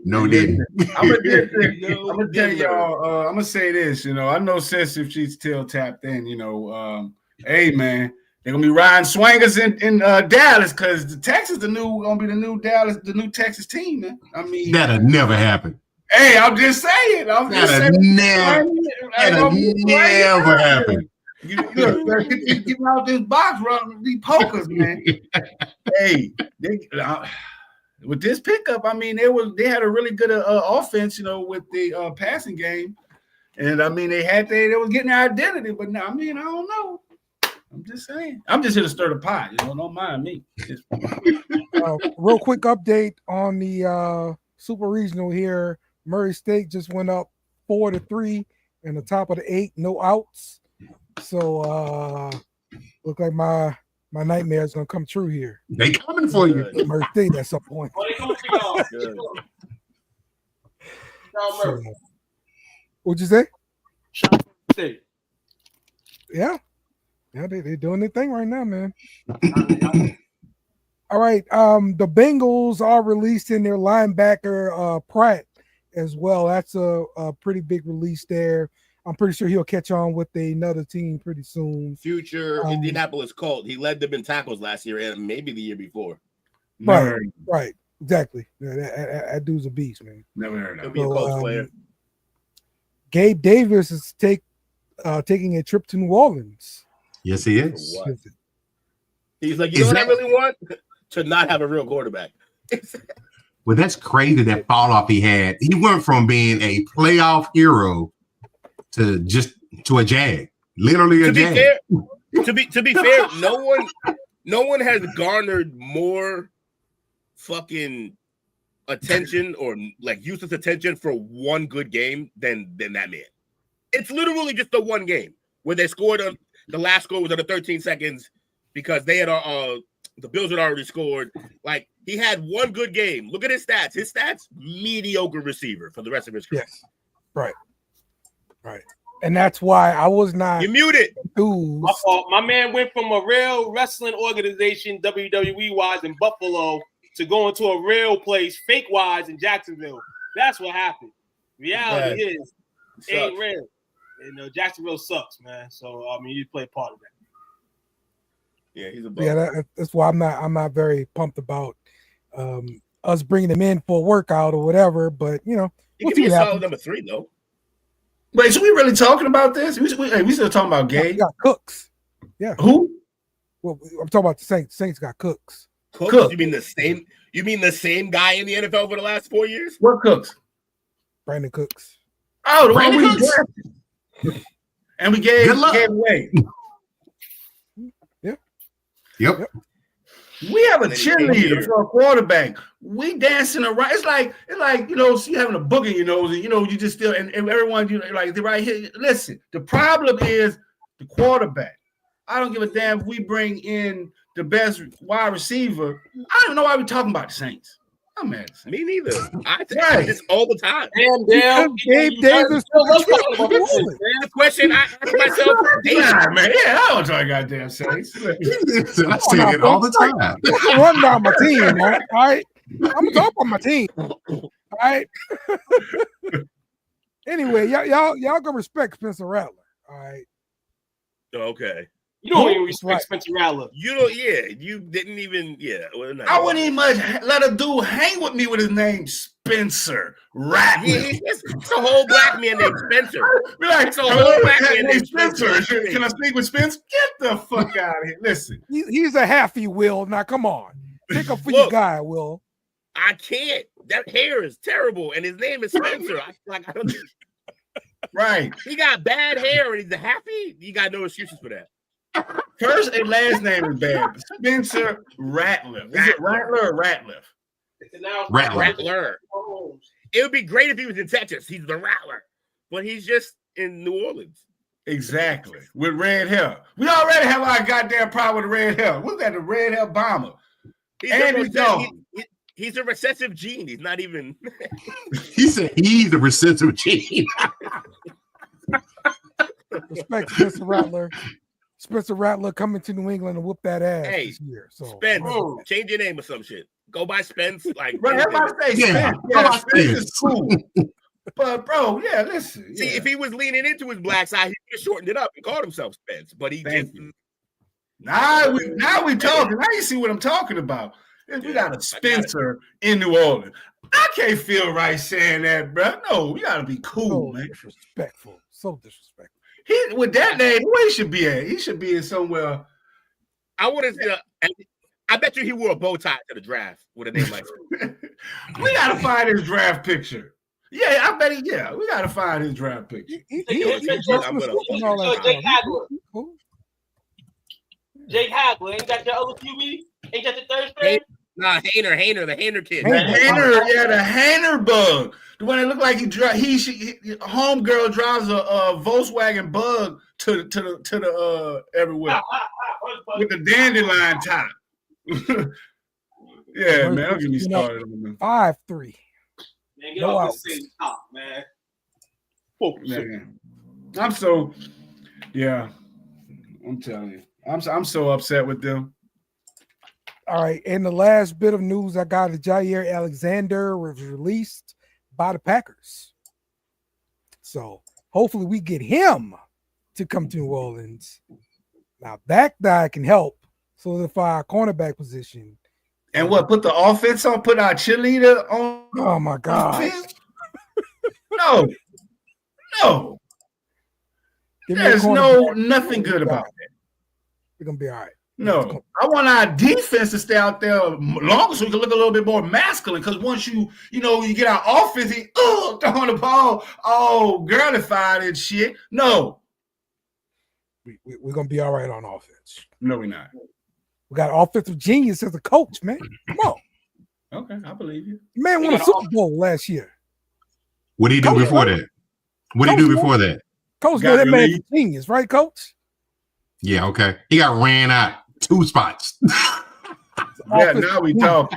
No didn't. I'm gonna tell y'all. I'm gonna say this. I know Sensitive she's still tapped in. Hey man, they're gonna be riding swingers in Dallas because the Texas gonna be the new Dallas, the new Texas team, man. I mean, that'll never happen. Hey, I'm just saying. That'll never happen. Get out this box, run these pokers, man. Hey, with this pickup, I mean, they had a really good offense, with the passing game, and I mean, they was getting their identity. But now, I mean, I don't know. I'm just saying. I'm just here to stir the pot. Don't mind me. Real quick update on the Super Regional here. Murray State just went up 4-3 in the top of the 8, no outs. So look like my nightmare is gonna come true here. They coming for you. Murray State at some point. So, what'd you say? State. Yeah, they're doing their thing right now, man. All right. The Bengals are releasing their linebacker Pratt as well. That's a pretty big release there. I'm pretty sure he'll catch on with another team pretty soon. Future Indianapolis Colt. He led them in tackles last year and maybe the year before. Right. Exactly. Yeah, that dude's a beast, man. Never heard of him. He'll be a Colts player. Gabe Davis is taking a trip to New Orleans. Yes, he is. He's like, you know what I really want? To not have a real quarterback. Well, that's crazy that fall off he had. He went from being a playoff hero to a jag. Literally a jag. To be fair, no one has garnered more fucking attention or like useless attention for one good game than that man. It's literally just the one game where they scored the last score was under 13 seconds because they had the Bills had already scored. Like, he had one good game. Look at his stats. His stats, mediocre receiver for the rest of his career. Yes. Right. And that's why I was not. You muted. My fault. My man went from a real wrestling organization, WWE-wise, in Buffalo, to going to a real place, fake-wise, in Jacksonville. That's what happened. Reality is, it ain't real. Jacksonville sucks, man. So, I mean, you play a part of that. Yeah, he's a bum. Yeah, that's why I'm not very pumped about us bringing him in for a workout or whatever. But he could be a solid number 3 though. Wait, so we really talking about this? We still talking about Gabe? We got Cooks. Yeah. Who? Well, I'm talking about the Saints. Saints got Cooks. Cooks? You mean the same? You mean the same guy in the NFL for the last 4 years? What Cooks? Brandon Cooks. Oh, the one we drafted. And we gave away. Yep. We have a cheerleader for a quarterback. We dancing around. It's like so you having a book in your nose, and you just still and everyone like they're right here. Listen, the problem is the quarterback. I don't give a damn if we bring in the best wide receiver. I don't know why we're talking about the Saints. I'm mad. Me neither. I say this all the time. Damn, Gabe Davis. The question I ask myself, man. Yeah, I don't talk goddamn Saints. I say it all the time. Run down my team, all right? I'm gonna talk about my team. All right. Anyway, y'all can respect Spencer Rattler. All right. Okay. You don't even respect Spencer Rattler. You don't. Yeah, you didn't even. Yeah, I wouldn't even much let a dude hang with me with his name Spencer Rattler. Yeah, it's a whole black man named Spencer. It's a whole black man named Spencer. Can I speak with Spencer? Get the fuck out of here! Listen, he's a halfie. Will now come on, pick up for your guy. Will I can't. That hair is terrible, and his name is Spencer. I don't. Right. He got bad hair, and he's a halfie. You got no excuses for that. First and last name is bad. Spencer Ratliff. Is it Rattler or Ratliff? Rattler. It would be great if he was in Texas. He's the Rattler, but he's just in New Orleans. Exactly. With red hair. We already have our goddamn problem with the red hair. What's that? The red hair bomber. He's a recessive gene. He's not even. He said he's a recessive gene. Respect Spencer Rattler. Spencer Rattler coming to New England and whoop that ass this year. So Spence, change your name or some shit. Go by Spence. Like, bro, everybody say Spence. Yeah, Spence is cool. But bro, yeah, listen. See, if he was leaning into his black side, he would have shortened it up and called himself Spence. But he just. Now we talking. Now you see what I'm talking about. We got a Spencer in New Orleans. I can't feel right saying that, bro. No, we gotta be cool, man. Disrespectful. So disrespectful. He with that name, where he should be at? He should be in somewhere. I bet you he wore a bow tie to the draft with a name like that. We gotta find his draft picture. Yeah, I bet we gotta find his draft picture. Jake Hagler, ain't that your other QB? Ain't that the third string? Nah, Hainer, the Hainer kid. The Hainer bug. The one that looked like homegirl drives a Volkswagen Bug to the everywhere with the dandelion top. Yeah, man, don't get me started on them. 5-3. Man, get off the same top, man. Man. I'm telling you. I'm so upset with them. All right, and the last bit of news I got is Jair Alexander was released by the Packers. So hopefully we get him to come to New Orleans. Now that guy can help solidify our cornerback position. And what, put the offense on, put our cheerleader on? Oh my God. No. There's nothing good about that. We're gonna be all right. No, I want our defense to stay out there longer so we can look a little bit more masculine. Because once you get our offense, throwing the ball, girlified and shit. No, we're gonna be all right on offense. No, we're not. We got offensive genius as a coach, man. Come on. Okay, I believe you. Man won a Super Bowl last year. What did he do before that? What did he do before that? Coach know that man's a genius, right, Coach? Yeah, okay. He got ran out 2 spots. Yeah, now we talk.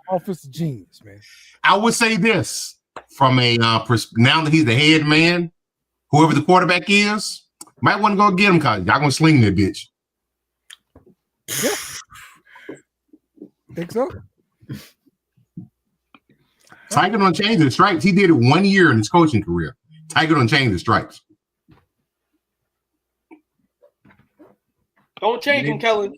Offensive genius, man. I would say this from a now that he's the head man, whoever the quarterback is, might want to go get him because y'all gonna sling that bitch. Yeah. Think so? Tiger don't change the stripes. He did it 1 year in his coaching career. Tiger don't change the stripes. Don't change them, Kellen.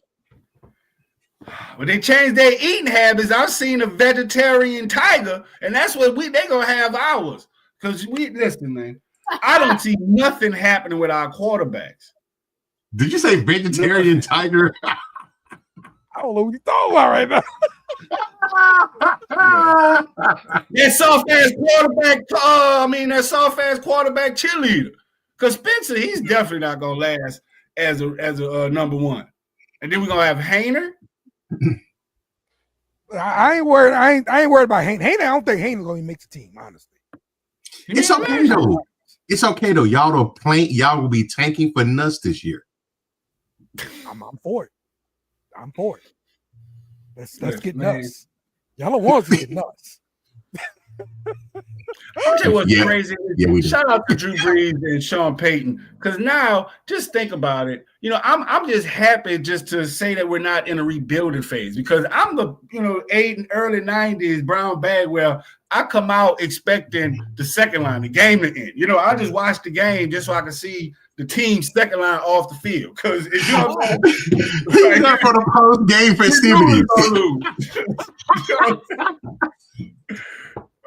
When they change their eating habits, I've seen a vegetarian tiger, and that's what they gonna have ours. Because listen, man, I don't see nothing happening with our quarterbacks. Did you say vegetarian tiger? I don't know what you're talking about right now. That soft ass quarterback cheerleader. Because Spencer, he's definitely not gonna last as a number one. And then we're gonna have Hainer. I ain't worried. I ain't worried about Hainer. I don't think Hainer's gonna make the team, honestly. It's okay though. It's okay though. Y'all will be tanking for nuts this year. I'm for it. I'm for it. Let's get nuts. Y'all don't want to get nuts. I'll tell you what's crazy. Shout out to Drew Brees and Sean Payton. Because now, just think about it. I'm just happy just to say that we're not in a rebuilding phase. Because I'm the early 90s brown bag where I come out expecting the second line, the game to end. I just watch the game just so I can see the team's second line off the field. Because he's not for the post game festivities.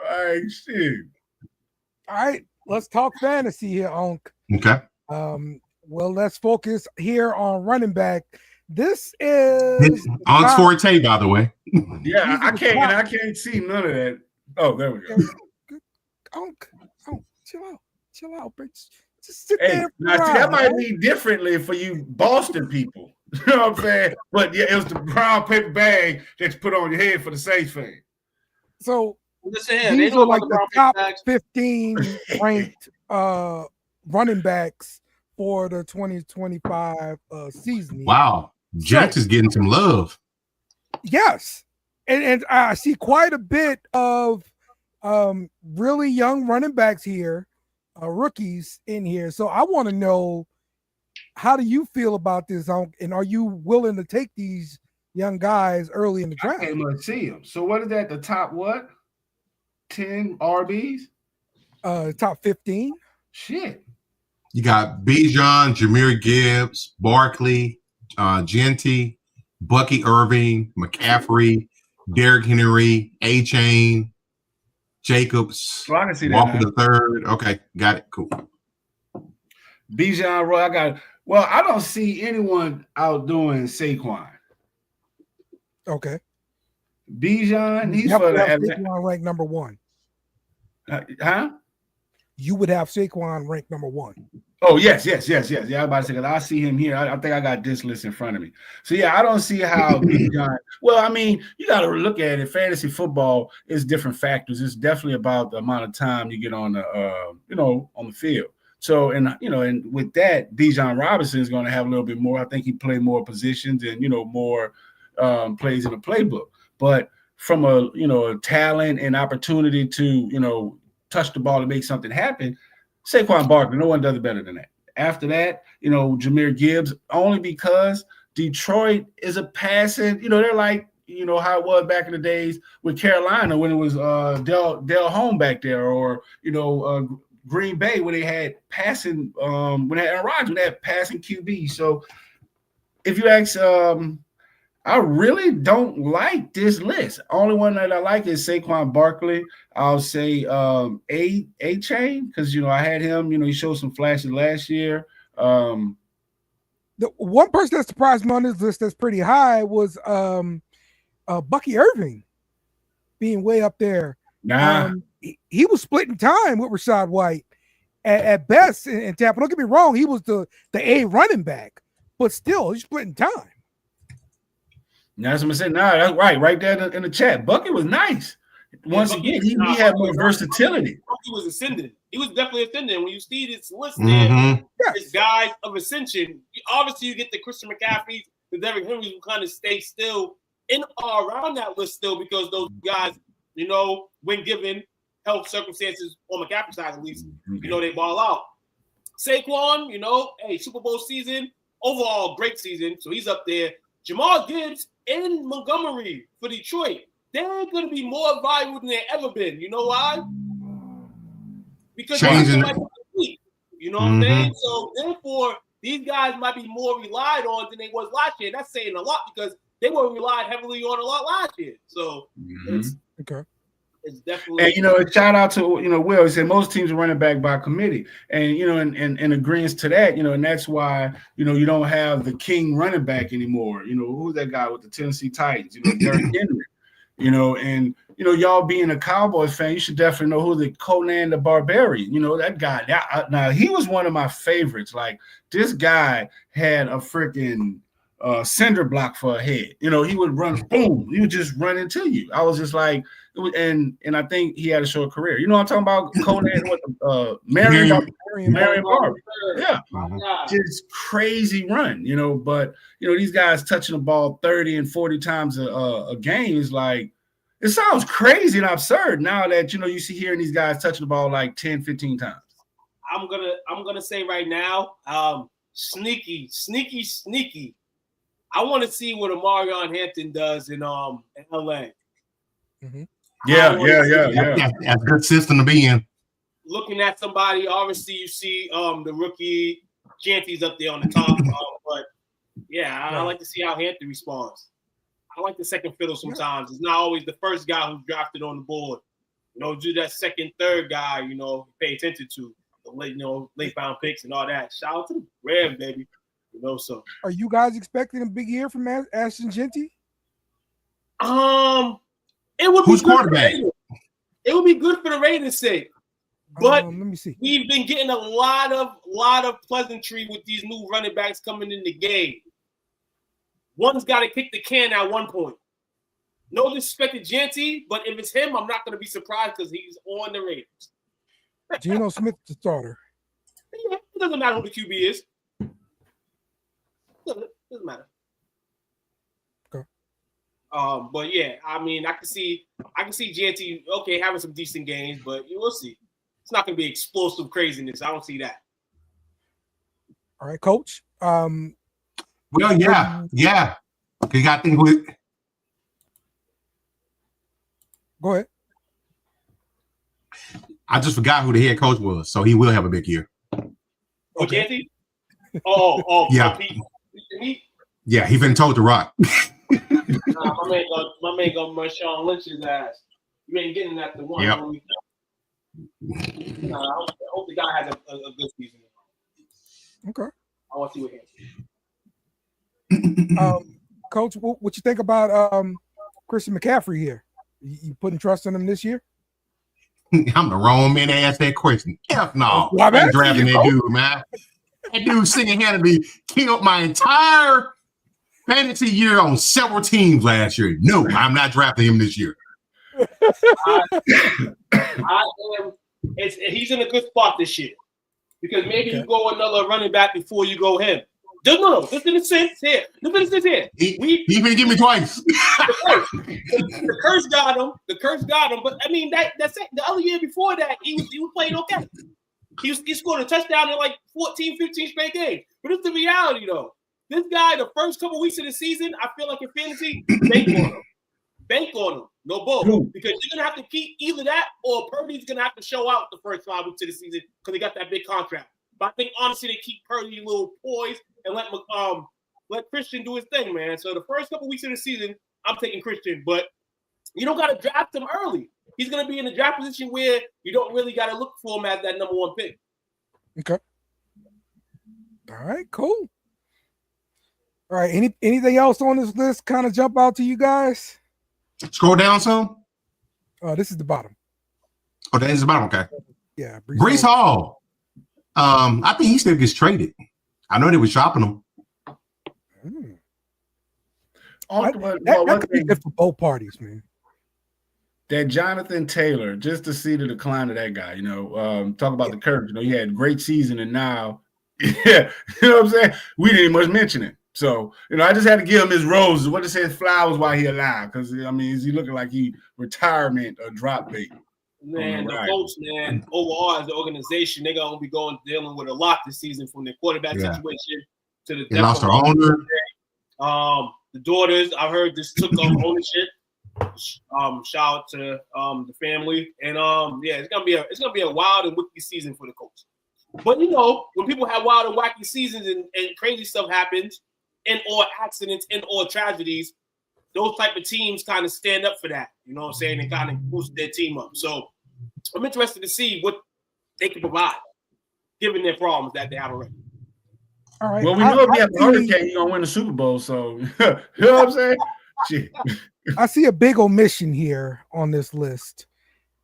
All right, shit. All right, let's talk fantasy here, Onk. Okay. Well, let's focus here on running back. This is Onk's forte, by the way. Yeah, I can't see none of that. Oh, there we go. Onk, chill out, bitch. Just sit there. Now, see, that might read differently for you Boston people. You know what I'm saying? But yeah, it was the brown paper bag that you put on your head for the Saints fan. So listen, these are like the top 15 ranked running backs for the 2025 season. Wow. Jets is getting some love. Yes. And I see quite a bit of really young running backs here, rookies in here. So I want to know, how do you feel about this? And are you willing to take these young guys early in the draft? I can't even see them. So what is that? The top what? 10 RBs? Top 15. Shit. You got Bijan, Jahmyr Gibbs, Barkley, Genty, Bucky Irving, McCaffrey, Derrick Henry, A-Chain, Jacobs, Well, I can see Walker that the third. Okay, got it. Cool. Bijan Roy, I got it. Well, I don't see anyone outdoing Saquon. Okay. Bijan, he's for the Saquon ranked number 1. Huh? You would have Saquon ranked number 1. Oh, yes. Yeah, I was about to say, because I see him here. I think I got this list in front of me. So, yeah, I don't see how Bijan – well, I mean, you got to look at it. Fantasy football is different factors. It's definitely about the amount of time you get on the, on the field. So, and with that, Bijan Robinson is going to have a little bit more. I think he played more positions and, more plays in the playbook. But from a talent and opportunity to, touch the ball and make something happen, Saquon Barkley, no one does it better than that. After that, Jahmyr Gibbs, only because Detroit is a passing, they're like, how it was back in the days with Carolina when it was Del Home back there, or, Green Bay when they had passing, when they had Aaron Rodgers, when they had passing QB. So if you ask, I really don't like this list. Only one that I like is Saquon Barkley. I'll say A-Chain, because I had him. He showed some flashes last year. The one person that surprised me on this list that's pretty high was Bucky Irving being way up there. Nah. He was splitting time with Rachaad White at best in Tampa. Don't get me wrong, he was the A running back, but still he's splitting time. That's what I'm saying. Nah, that's right there in the chat. Bucky was nice. Once again, he had more versatility. Bucky was ascending. He was definitely ascending. When you see this list there, this guys of ascension, obviously you get the Christian McCaffreys, the Derrick Henrys who kind of stay still in or around that list still, because those guys, when given health circumstances on McCaffrey's side at least, they ball out. Saquon, hey, Super Bowl season, overall great season, so he's up there. Jamal Gibbs and Montgomery for Detroit, they're going to be more valuable than they've ever been. You know why? Because changing, what I'm saying? So therefore, these guys might be more relied on than they was last year. That's saying a lot, because they were relied heavily on a lot last year. So it's definitely. And shout out to Will. He said most teams are running back by committee, and in agreement to that, and that's why you don't have the king running back anymore. Who's that guy with the Tennessee Titans? Derrick Henry. And y'all being a Cowboys fan, you should definitely know who the Conan the Barbarian. That guy. Now he was one of my favorites. Like, this guy had a freaking cinder block for a head. He would run, boom, he would just run into you. I was just like, and I think he had a short career. I'm talking about Conan with Marion Barber. Yeah, just crazy run. But these guys touching the ball 30 and 40 times a game is like, it sounds crazy and absurd now that you see hearing these guys touching the ball like 10, 15 times. I'm gonna say right now, sneaky. I want to see what Amarion Hampton does in LA. Mm-hmm. Yeah. That's a good system to be in. Looking at somebody, obviously you see the rookie Genty's up there on the top, but yeah, I like to see how Hampton responds. I like the second fiddle sometimes. It's not always the first guy who's drafted on the board. Do that second, third guy. Pay attention to the late round picks and all that. Shout out to the Rams, baby. So are you guys expecting a big year from Ashton Genty? It would be who's quarterback? It would be good for the Raiders' sake. But let me see. We've been getting a lot of pleasantry with these new running backs coming in the game. One's got to kick the can at one point. No disrespect to Janty, but if it's him, I'm not going to be surprised because he's on the Raiders. Geno Smith, the starter. Yeah, it doesn't matter who the QB is. Doesn't matter. Okay. But yeah, I mean, I can see Janty having some decent games, but we'll see. It's not going to be explosive craziness. I don't see that. All right, Coach. Well, yeah. You got to think with. Go ahead. I just forgot who the head coach was, so he will have a big year. Oh, Janty? Oh, yeah. Yeah, he been told to rock. My man gonna Marshawn Lynch his ass. You ain't getting that the one. Yep. I hope the guy has a good season. Okay. I want to see what happens. Coach, what you think about Christian McCaffrey here? You putting trust in him this year? I'm the wrong man to ask that question. F no. Well, I'm drafting that dude, man. That dude single-handedly killed my entire fantasy year on several teams last year. No, I'm not drafting him this year. He's in a good spot this year because maybe you go another running back before you go him. No. This in a sense here. He been give me twice. The curse got him. But I mean that's it. The other year before that, he was playing okay. He scored a touchdown in like 14, 15 straight games. But it's the reality though. This guy, the first couple weeks of the season, I feel like in fantasy, bank on him. No bull. Because you're gonna have to keep either that or Purdy's gonna have to show out the first 5 weeks of the season because they got that big contract. But I think honestly they keep Purdy a little poised and let Christian do his thing, man. So the first couple weeks of the season, I'm taking Christian, but you don't got to draft him early. He's going to be in a draft position where you don't really got to look for him as that number 1 pick. Okay. All right, cool. All right, anything else on this list kind of jump out to you guys? Scroll down some. This is the bottom. Oh, that is the bottom. Okay. Yeah, Breece Hall. I think he still gets traded. I know they were shopping him. That could be good for both parties, man. That Jonathan Taylor, just to see the decline of that guy, talk about the curve. He had a great season, and now, yeah, you know what I'm saying? We didn't much mention it. So, I just had to give him his roses. What it says flowers while he alive. Because, is he looking like he retirement or drop bait? Man, the Colts, man, overall as an organization, they're going to be dealing with a lot this season from the quarterback situation to the they lost their owner. The daughters, I heard this took ownership. Shout out to the family. And it's gonna be a wild and wacky season for the Colts. But when people have wild and wacky seasons and crazy stuff happens, and or accidents and or tragedies, those type of teams kind of stand up for that. You know what I'm saying? And kind of boost their team up. So I'm interested to see what they can provide, given their problems that they have already. All right. Well, we know if you have a hurricane, you're gonna win the Super Bowl. So you know what I'm saying? Shit. I see a big omission here on this list,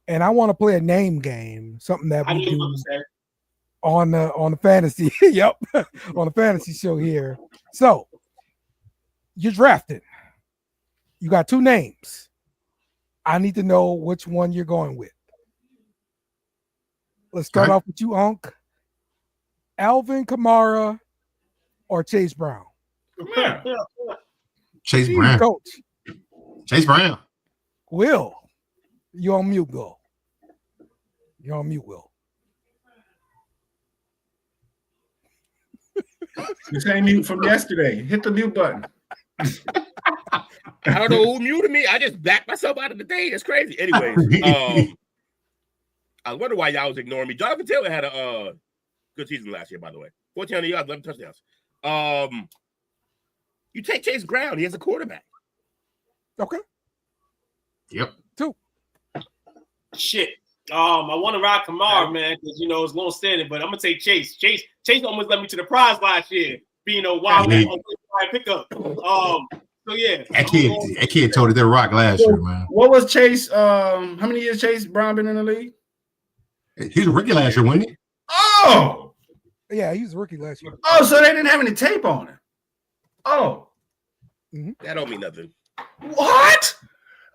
and I want to play a name game, something that we do on the fantasy. Yep, on the fantasy show here. So you're drafted. You got 2 names. I need to know which one you're going with. Let's start off with you, Unc. Alvin Kamara or Chase Brown? Chase Brown. Coach. Chase Brown. Will, you on mute, Will. You're on mute, Will. The same mute from yesterday. Hit the mute button. I don't know who muted me. I just backed myself out of the day. That's crazy. Anyways, I wonder why y'all was ignoring me. Jonathan Taylor had a good season last year, by the way. 1,400 yards, 11 touchdowns. You take Chase Brown. He has a quarterback. Okay. Yep. 2. Shit. I want to ride Kamara, man, because it's long standing, but I'm gonna take Chase. Chase almost led me to the prize last year, being a wild pickup. So yeah. That kid told it their rock last year, man. What was Chase? How many years Chase Brown been in the league? He was a rookie last year, wasn't he? Oh, Yeah, he was a rookie last year. oh, so they didn't have any tape on him. Oh, That don't mean nothing. what?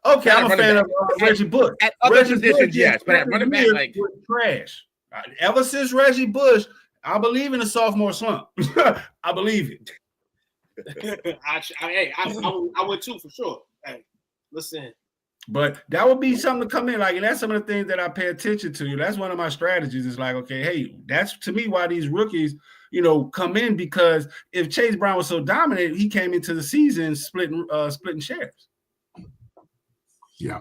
Okay, I'm a running fan back. of Reggie Bush. At other Reggie positions, Bush yes, but at running back, like was trash. Ever since Reggie Bush, I believe in the sophomore slump. I believe it. I would too for sure. Hey, listen. But that would be something to come in, like, and that's some of the things that I pay attention to. That's one of my strategies. It's like, okay, hey, that's to me why these rookies, come in, because if Chase Brown was so dominant, he came into the season splitting shares. Yeah.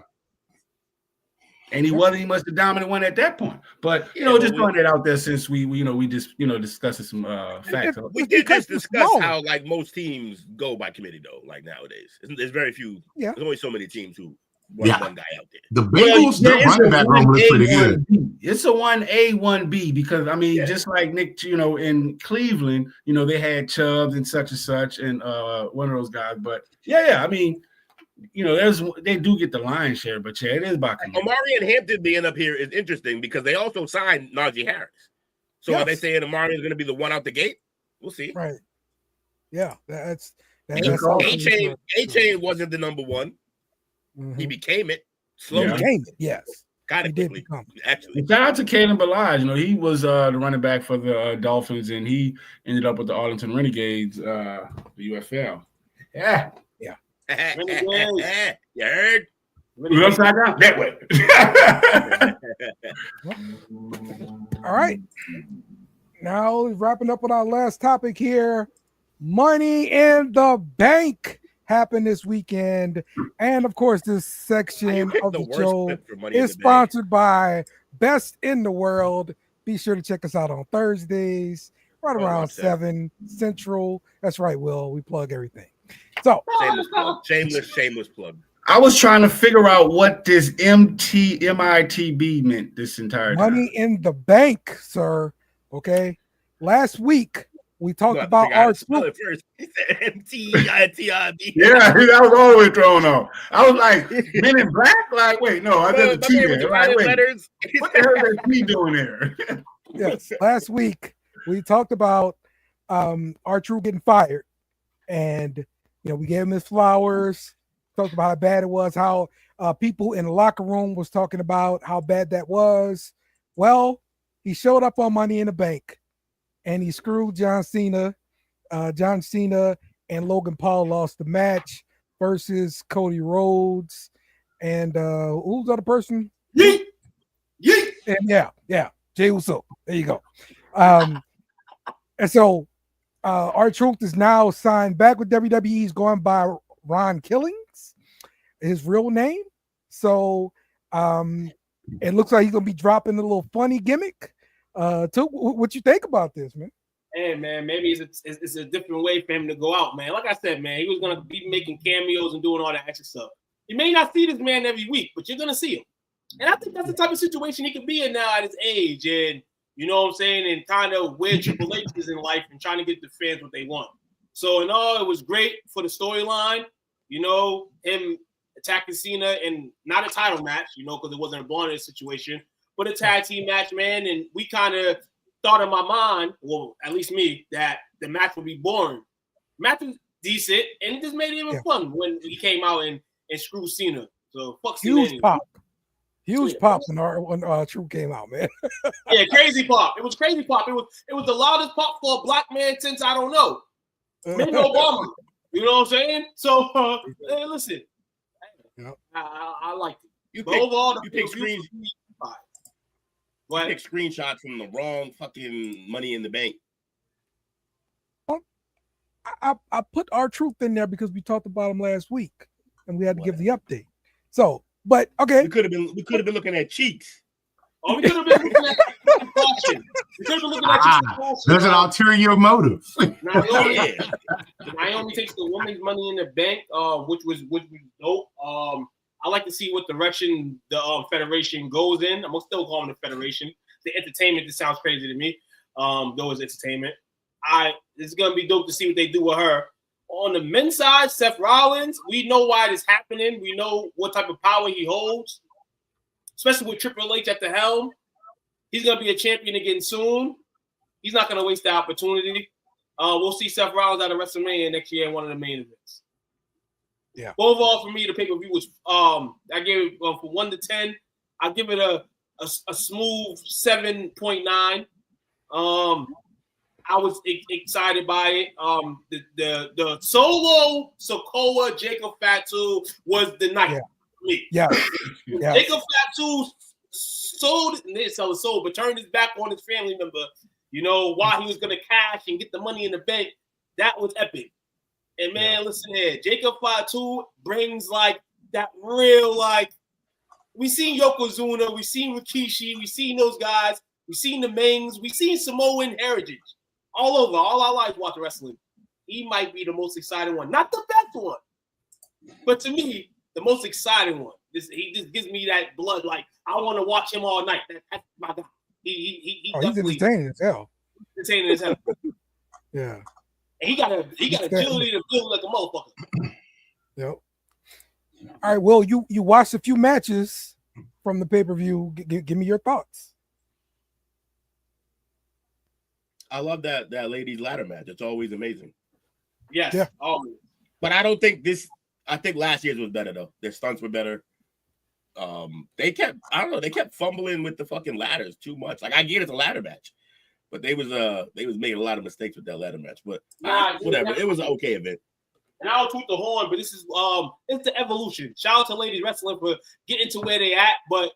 And he wasn't much the dominant one at that point. But just throwing that out there since we just discussing some facts. We did just discuss how like most teams go by committee though. Like nowadays, there's very few. Yeah. There's only so many teams who one guy out there. The Bengals, their running back room looks pretty good. It's a 1A, 1B because just like Nick, in Cleveland, they had Chubbs and such, and one of those guys. But they do get the lion's share, but it is about Amari and Hampton being up here is interesting because they also signed Najee Harris. So are they saying Amari is going to be the one out the gate? We'll see. Right. Yeah, that's A-Chain wasn't the number one. Mm-hmm. He became it slowly. Became it, yes. Got it quickly. Actually, shout out to Kalen Ballage. He was the running back for the Dolphins, and he ended up with the Arlington Renegades, the UFL. Yeah. You heard? We're upside down that way. All right. Now wrapping up with our last topic here. Money in the Bank happened this weekend. And of course, this section of the show is sponsored by Best in the World. Be sure to check us out on Thursdays, right around 7 Central. That's right, Will. We plug everything. So shameless plug. I was trying to figure out what this MITB meant this entire time. Money in the Bank, sir. Okay. Last week we talked about our first. He said MTITIB. Yeah, I was all the way thrown off. I was like, Men in Black? Like, wait, no, I got the T there. Like, wait, what the hell is that T doing there? Yes, last week we talked about R-Truth getting fired, and we gave him his flowers. Talked about how bad it was, how people in the locker room was talking about how bad that was. Well, he showed up on Money in the Bank, and he screwed John Cena. John Cena and Logan Paul lost the match versus Cody Rhodes. And who's the other person? Yeet! And yeah, Jey Uso. There you go. And so R-Truth is now signed back with WWE. He's going by Ron Killings, his real name. So it looks like he's gonna be dropping a little funny gimmick. What you think about this, man? Hey man, maybe it's a different way for him to go out, man. Like I said, man, he was gonna be making cameos and doing all that extra stuff. You may not see this man every week, but you're gonna see him. And I think that's the type of situation he could be in now at his age, and you know what I'm saying, and kind of where Triple H is in life and trying to get the fans what they want. So in all, it was great for the storyline. Him attacking Cena and not a title match, because it wasn't a blonde situation, but a tag team match, man. And we kind of thought in my mind, well, at least me, that the match would be boring. Match was decent, and it just made it even fun when he came out and screwed Cena. So fuck Cena. Huge pop when R-Truth came out, man. Yeah, crazy pop. It was crazy pop. It was the loudest pop for a black man since I don't know. Maybe Obama. You know what I'm saying? So listen, I liked it. You pick screenshots from the wrong fucking Money in the Bank. I put R-Truth in there because we talked about him last week, and we had to give the update. So, but okay, we could have been looking at cheeks. Oh, we could have been looking at caution. We could have been looking at caution. There's an ulterior motive. Naomi takes the women's Money in the Bank, which was dope. I like to see what direction the federation goes in. I'm still calling it the federation. The entertainment just sounds crazy to me. Though it's entertainment. It's gonna be dope to see what they do with her. On the men's side, Seth Rollins, we know why this is happening. We know what type of power he holds, especially with Triple H at the helm. He's going to be a champion again soon. He's not going to waste the opportunity. We'll see Seth Rollins at a WrestleMania next year in one of the main events. Yeah. Overall, for me, the pay-per-view was I gave it from 1 to 10. I give it a smooth 7.9. I was excited by it. The solo Sokoa Jacob Fatu was the night for me. Yeah. Jacob Fatu sold his soul, but turned his back on his family member. While he was gonna cash and get the money in the bank. That was epic. And man, listen here, Jacob Fatu brings like that real like. We seen Yokozuna, we seen Rikishi, we seen those guys, we seen the Mings, we seen Samoan heritage all over, all our lives watching wrestling. He might be the most exciting one, not the best one, but to me, the most exciting one. He just gives me that blood, like I want to watch him all night. That's my guy. He's entertaining as hell. Entertaining as hell. Yeah. And he got agility to build like a motherfucker. Yep. All right, Will, you watched a few matches from the pay-per-view. Give me your thoughts. I love that ladies ladder match. It's always amazing. Yes, always. But I don't think I think last year's was better though. Their stunts were better. They kept fumbling with the fucking ladders too much. Like I get it's a ladder match, but they was making a lot of mistakes with that ladder match. But whatever, it was an okay event. And I'll toot the horn, but this is it's the evolution. Shout out to ladies wrestling for getting to where they at, but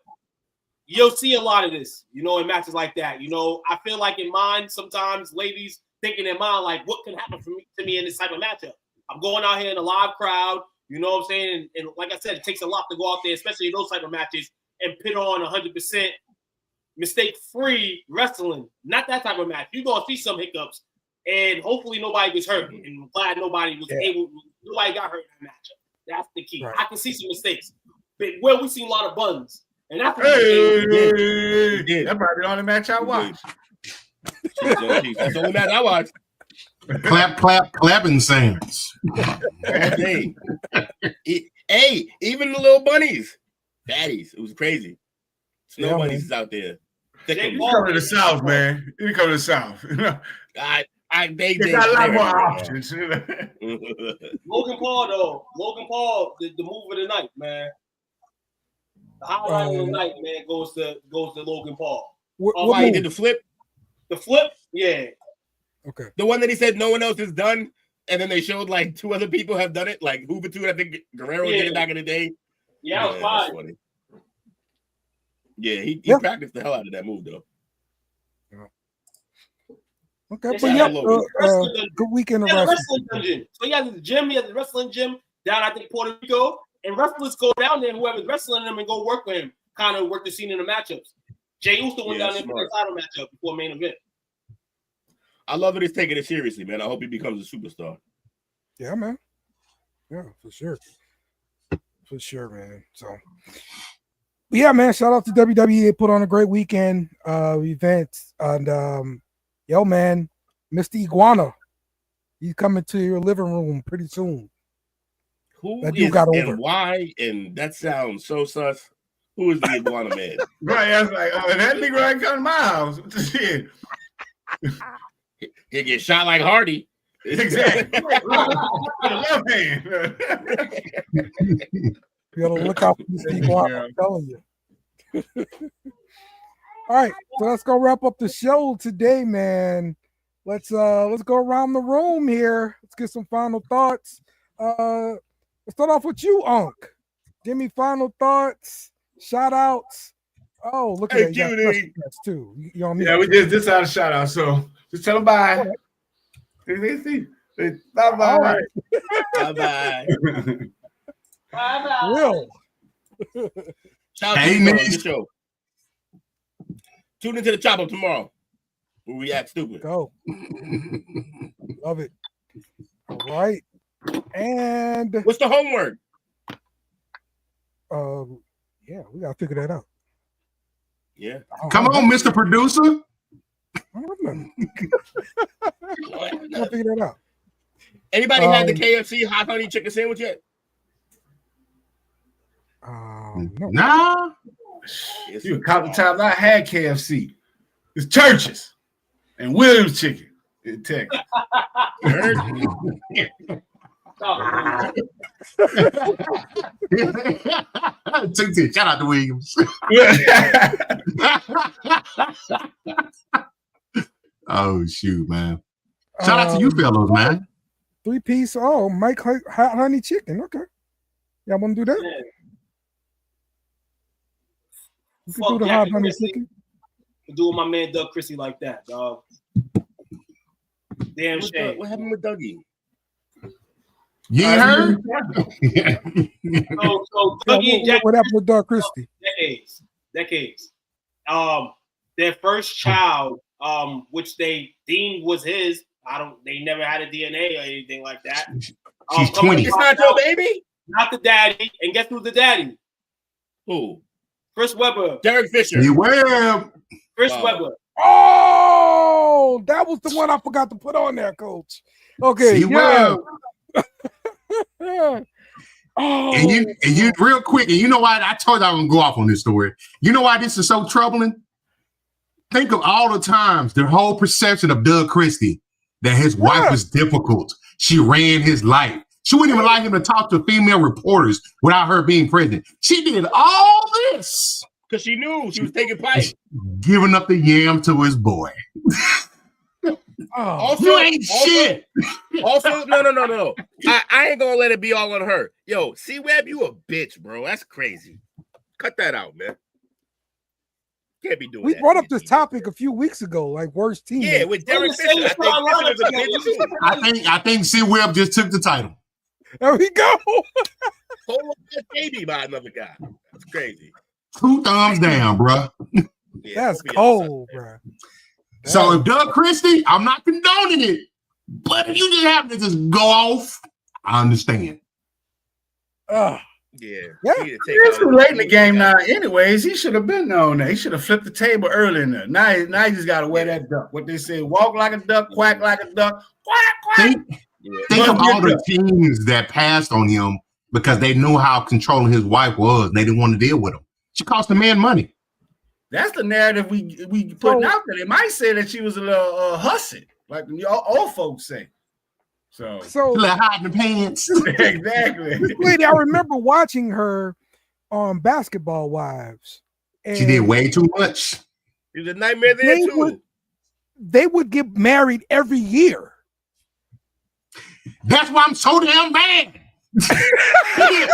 you'll see a lot of this, in matches like that. I feel like in mine, sometimes ladies think in their mind like, what can happen to me in this type of matchup? I'm going out here in a live crowd, you know what I'm saying? And like I said, it takes a lot to go out there, especially in those type of matches, and put on 100% mistake-free wrestling. Not that type of match. You're going to see some hiccups. And hopefully nobody gets hurt. And I'm glad nobody got hurt in that matchup. That's the key. Right. I can see some mistakes. But we've seen a lot of buns. And that's that probably the only match I watched. That's the only match I watched. Clapping sounds. Hey, even the little bunnies, fatties. It was crazy. Snow bunnies is out there. You come to the South, man. You come to the South. They got a lot more options. Logan Paul, the move of the night, man. The highlight of the night, man, goes to Logan Paul. He did the flip? The flip? Yeah. Okay. The one that he said no one else has done, and then they showed like 2 other people have done it, like Juventud, I think Guerrero did it back in the day. Yeah, that was fine. Funny. Yeah, he practiced the hell out of that move, though. Okay, but good weekend of wrestling dungeon. So he has his gym, he has a wrestling gym down, I think, Puerto Rico, and wrestlers go down there, whoever's wrestling them, and go work with him, kind of work the scene in the matchups. Jay Uso went down there for the title matchup before main event. I love that he's taking it seriously, man. I hope he becomes a superstar. Yeah, man. Yeah, for sure. For sure, man. So, yeah, man, shout out to WWE. They put on a great weekend events. And, yo, man, Mr. Iguana, he's coming to your living room pretty soon. Who is and why? And that sounds so sus. Who is the Iguana man? Right, I was like, that nigga right come to my house. Shit. He get shot like Hardy. Exactly. Left hand. You gotta look out for Mr. Iguana, I'm telling you. All right, so let's go wrap up the show today, man. Let's go around the room here. Let's get some final thoughts. Let's start off with you, Unc. Give me final thoughts, shout outs. Oh, look at that. Too. You on me? Yeah, we did this out of shout out. So just tell them bye. Bye bye. Right. Bye bye. Bye-bye. Will. Shout out to the show. Tune into the chop up tomorrow. Where we act stupid. Go. Love it. All right. And what's the homework? Yeah, we gotta figure that out. Yeah. Come on, Mr. Producer. I don't know. We'll figure that out. Anybody had the KFC hot honey chicken sandwich yet? No. Nah. You couple times I had KFC. It's Churches and Williams Chicken in Texas. Shout out to Williams. Oh shoot, man! Shout out to you fellows, man. 3-piece. Oh, Mike hot honey chicken. Okay, y'all want to do that? Yeah. You can do the hot honey chicken. Do with my man Doug Christie like that, dog. Damn shame. What happened with Dougie? You ain't heard? So Dougie and Jack. What happened with Doug Christie? Decades. Their first child, which they deemed was his. They never had a DNA or anything like that. She's 20. It's not your baby? Not the daddy. And guess who's the daddy? Who? Chris Webber. Derek Fisher. Chris Webber. Oh, that was the one I forgot to put on there, Coach. Okay. Yeah. Oh. And you real quick, and you know why I told you I was gonna go off on this story. You know why this is so troubling? Think of all the times, the whole perception of Doug Christie that his wife was difficult. She ran his life. She wouldn't even allow him to talk to female reporters without her being present. She did all this because she knew she was taking pipe, giving up the yam to his boy. Also, you ain't shit. Also, no. I ain't gonna let it be all on her. Yo, C-Web, you a bitch, bro. That's crazy. Cut that out, man. Can't be doing we that. We brought up this topic a few weeks ago, like worst team. Yeah, with Derek Fisher. I think C-Web just took the title. There we go. Hold up that baby by another guy. That's crazy. 2 thumbs down, bro. Yeah, that's cold, bro. So if Doug Christie, I'm not condoning it, but if you just happen to just go off, I understand. Yeah. It's too late in the game now. Anyways, he should have been on there. He should have flipped the table early in there. Now he just got to wear that duck. What they say, walk like a duck, quack like a duck, quack, quack. Think of all the teams that passed on him because they knew how controlling his wife was. And they didn't want to deal with him. She cost the man money. That's the narrative we putting out there. They might say that she was a little hussy, like the old folks say. So like hiding the pants. Exactly. This lady, I remember watching her on Basketball Wives. She did way too much. It was a nightmare there too. They would get married every year. That's why I'm so damn bad. He did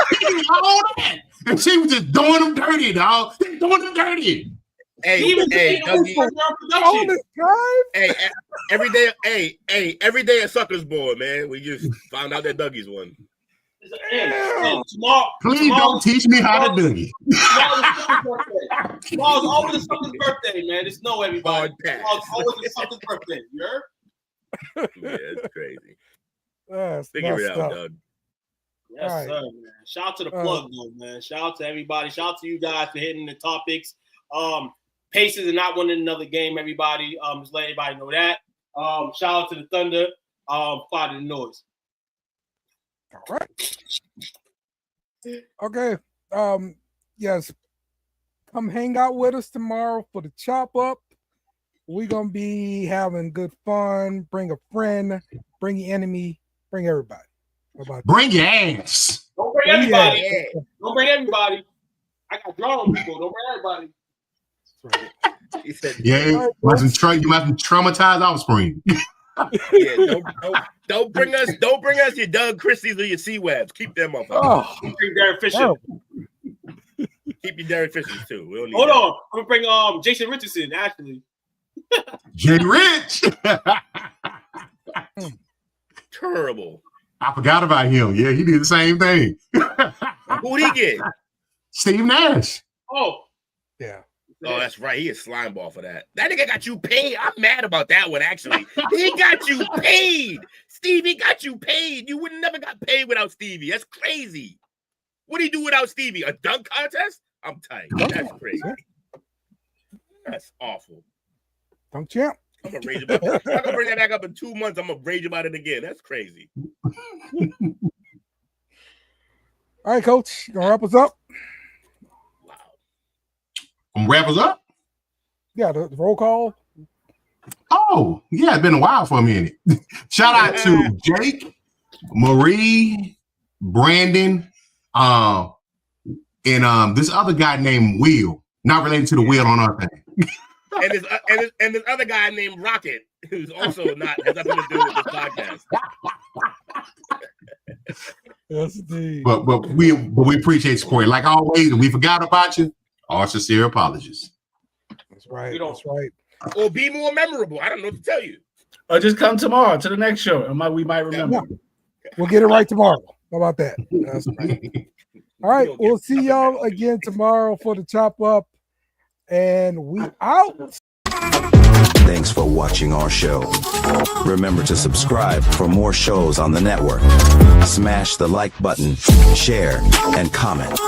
all that. And she was just doing them dirty, dog. Doing them dirty. Hey, every day a sucker's born, man. We just found out that Dougie's won. Please don't teach me how to Dougie. Tomorrow's always a sucker's birthday, man. Just know everybody. Tomorrow's always a sucker's birthday. You heard? Yeah, it's crazy. Figure it out, Doug. Yes, sir, man. Shout out to the plug, though, man. Shout out to everybody. Shout out to you guys for hitting the topics. Pacers are not winning another game, everybody. Just let everybody know that. Shout out to the Thunder. Fire the noise. All right. Okay. Yes. Come hang out with us tomorrow for the chop up. We're gonna be having good fun. Bring a friend, bring your enemy, bring everybody. Bring your ass. Don't bring everybody. Yeah. Don't bring everybody. I got drawn people. Don't bring everybody. Yeah, you must traumatize offspring. Yeah, don't bring us your Doug Christies or your C-Webs. Keep them up. Bring Derek Fisher. Keep your Derek Fishers too. We don't need Hold on. I'm gonna bring Jason Richardson, actually. Jay Rich. Terrible. I forgot about him. Yeah, he did the same thing. Who'd he get? Steve Nash. Oh. Yeah. Oh, that's right. He is slime ball for that. That nigga got you paid. I'm mad about that one, actually. He got you paid. Stevie got you paid. You would never got paid without Stevie. That's crazy. What do you do without Stevie? A dunk contest? I'm tight. That's crazy. That's awful. Dunk champ. I'm gonna rage about that. I'm gonna bring that back up in 2 months. I'm gonna rage about it again. That's crazy. All right, Coach. You gonna wrap us up? Wrap us up? Yeah, the roll call. Oh, yeah, it's been a while for a minute. Shout out to Jake, Marie, Brandon, and this other guy named Will, not related to the wheel on our thing. and this other guy named Rocket, who's also has nothing to do with this podcast. Yes, indeed. But we appreciate support. Like always, we forgot about you. Our sincere apologies. That's right. That's right. Or be more memorable. I don't know what to tell you. Or just come tomorrow to the next show, and we might remember. Yeah. We'll get it right tomorrow. How about that? That's right. All right, we'll see y'all again tomorrow for the chop up, and we out. Thanks for watching our show. Remember to subscribe for more shows on the network. Smash the like button, share, and comment.